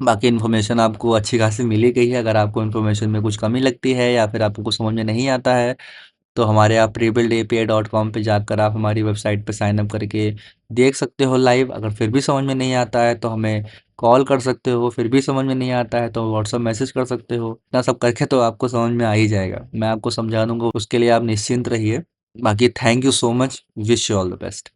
बाकी इन्फॉर्मेशन आपको अच्छी खासी मिल ही गई है। अगर आपको इन्फॉर्मेशन में कुछ कमी लगती है या फिर आपको कुछ समझ में नहीं आता है तो हमारे आप prebuildapi.com पे जाकर आप हमारी वेबसाइट पे साइन अप करके देख सकते हो लाइव। अगर फिर भी समझ में नहीं आता है तो हमें कॉल कर सकते हो, फिर भी समझ में नहीं आता है तो व्हाट्सअप मैसेज कर सकते हो। इतना सब करके तो आपको समझ में आ ही जाएगा, मैं आपको समझा दूंगा, उसके लिए आप निश्चिंत रहिए। बाकी thank you so much, wish you all the best.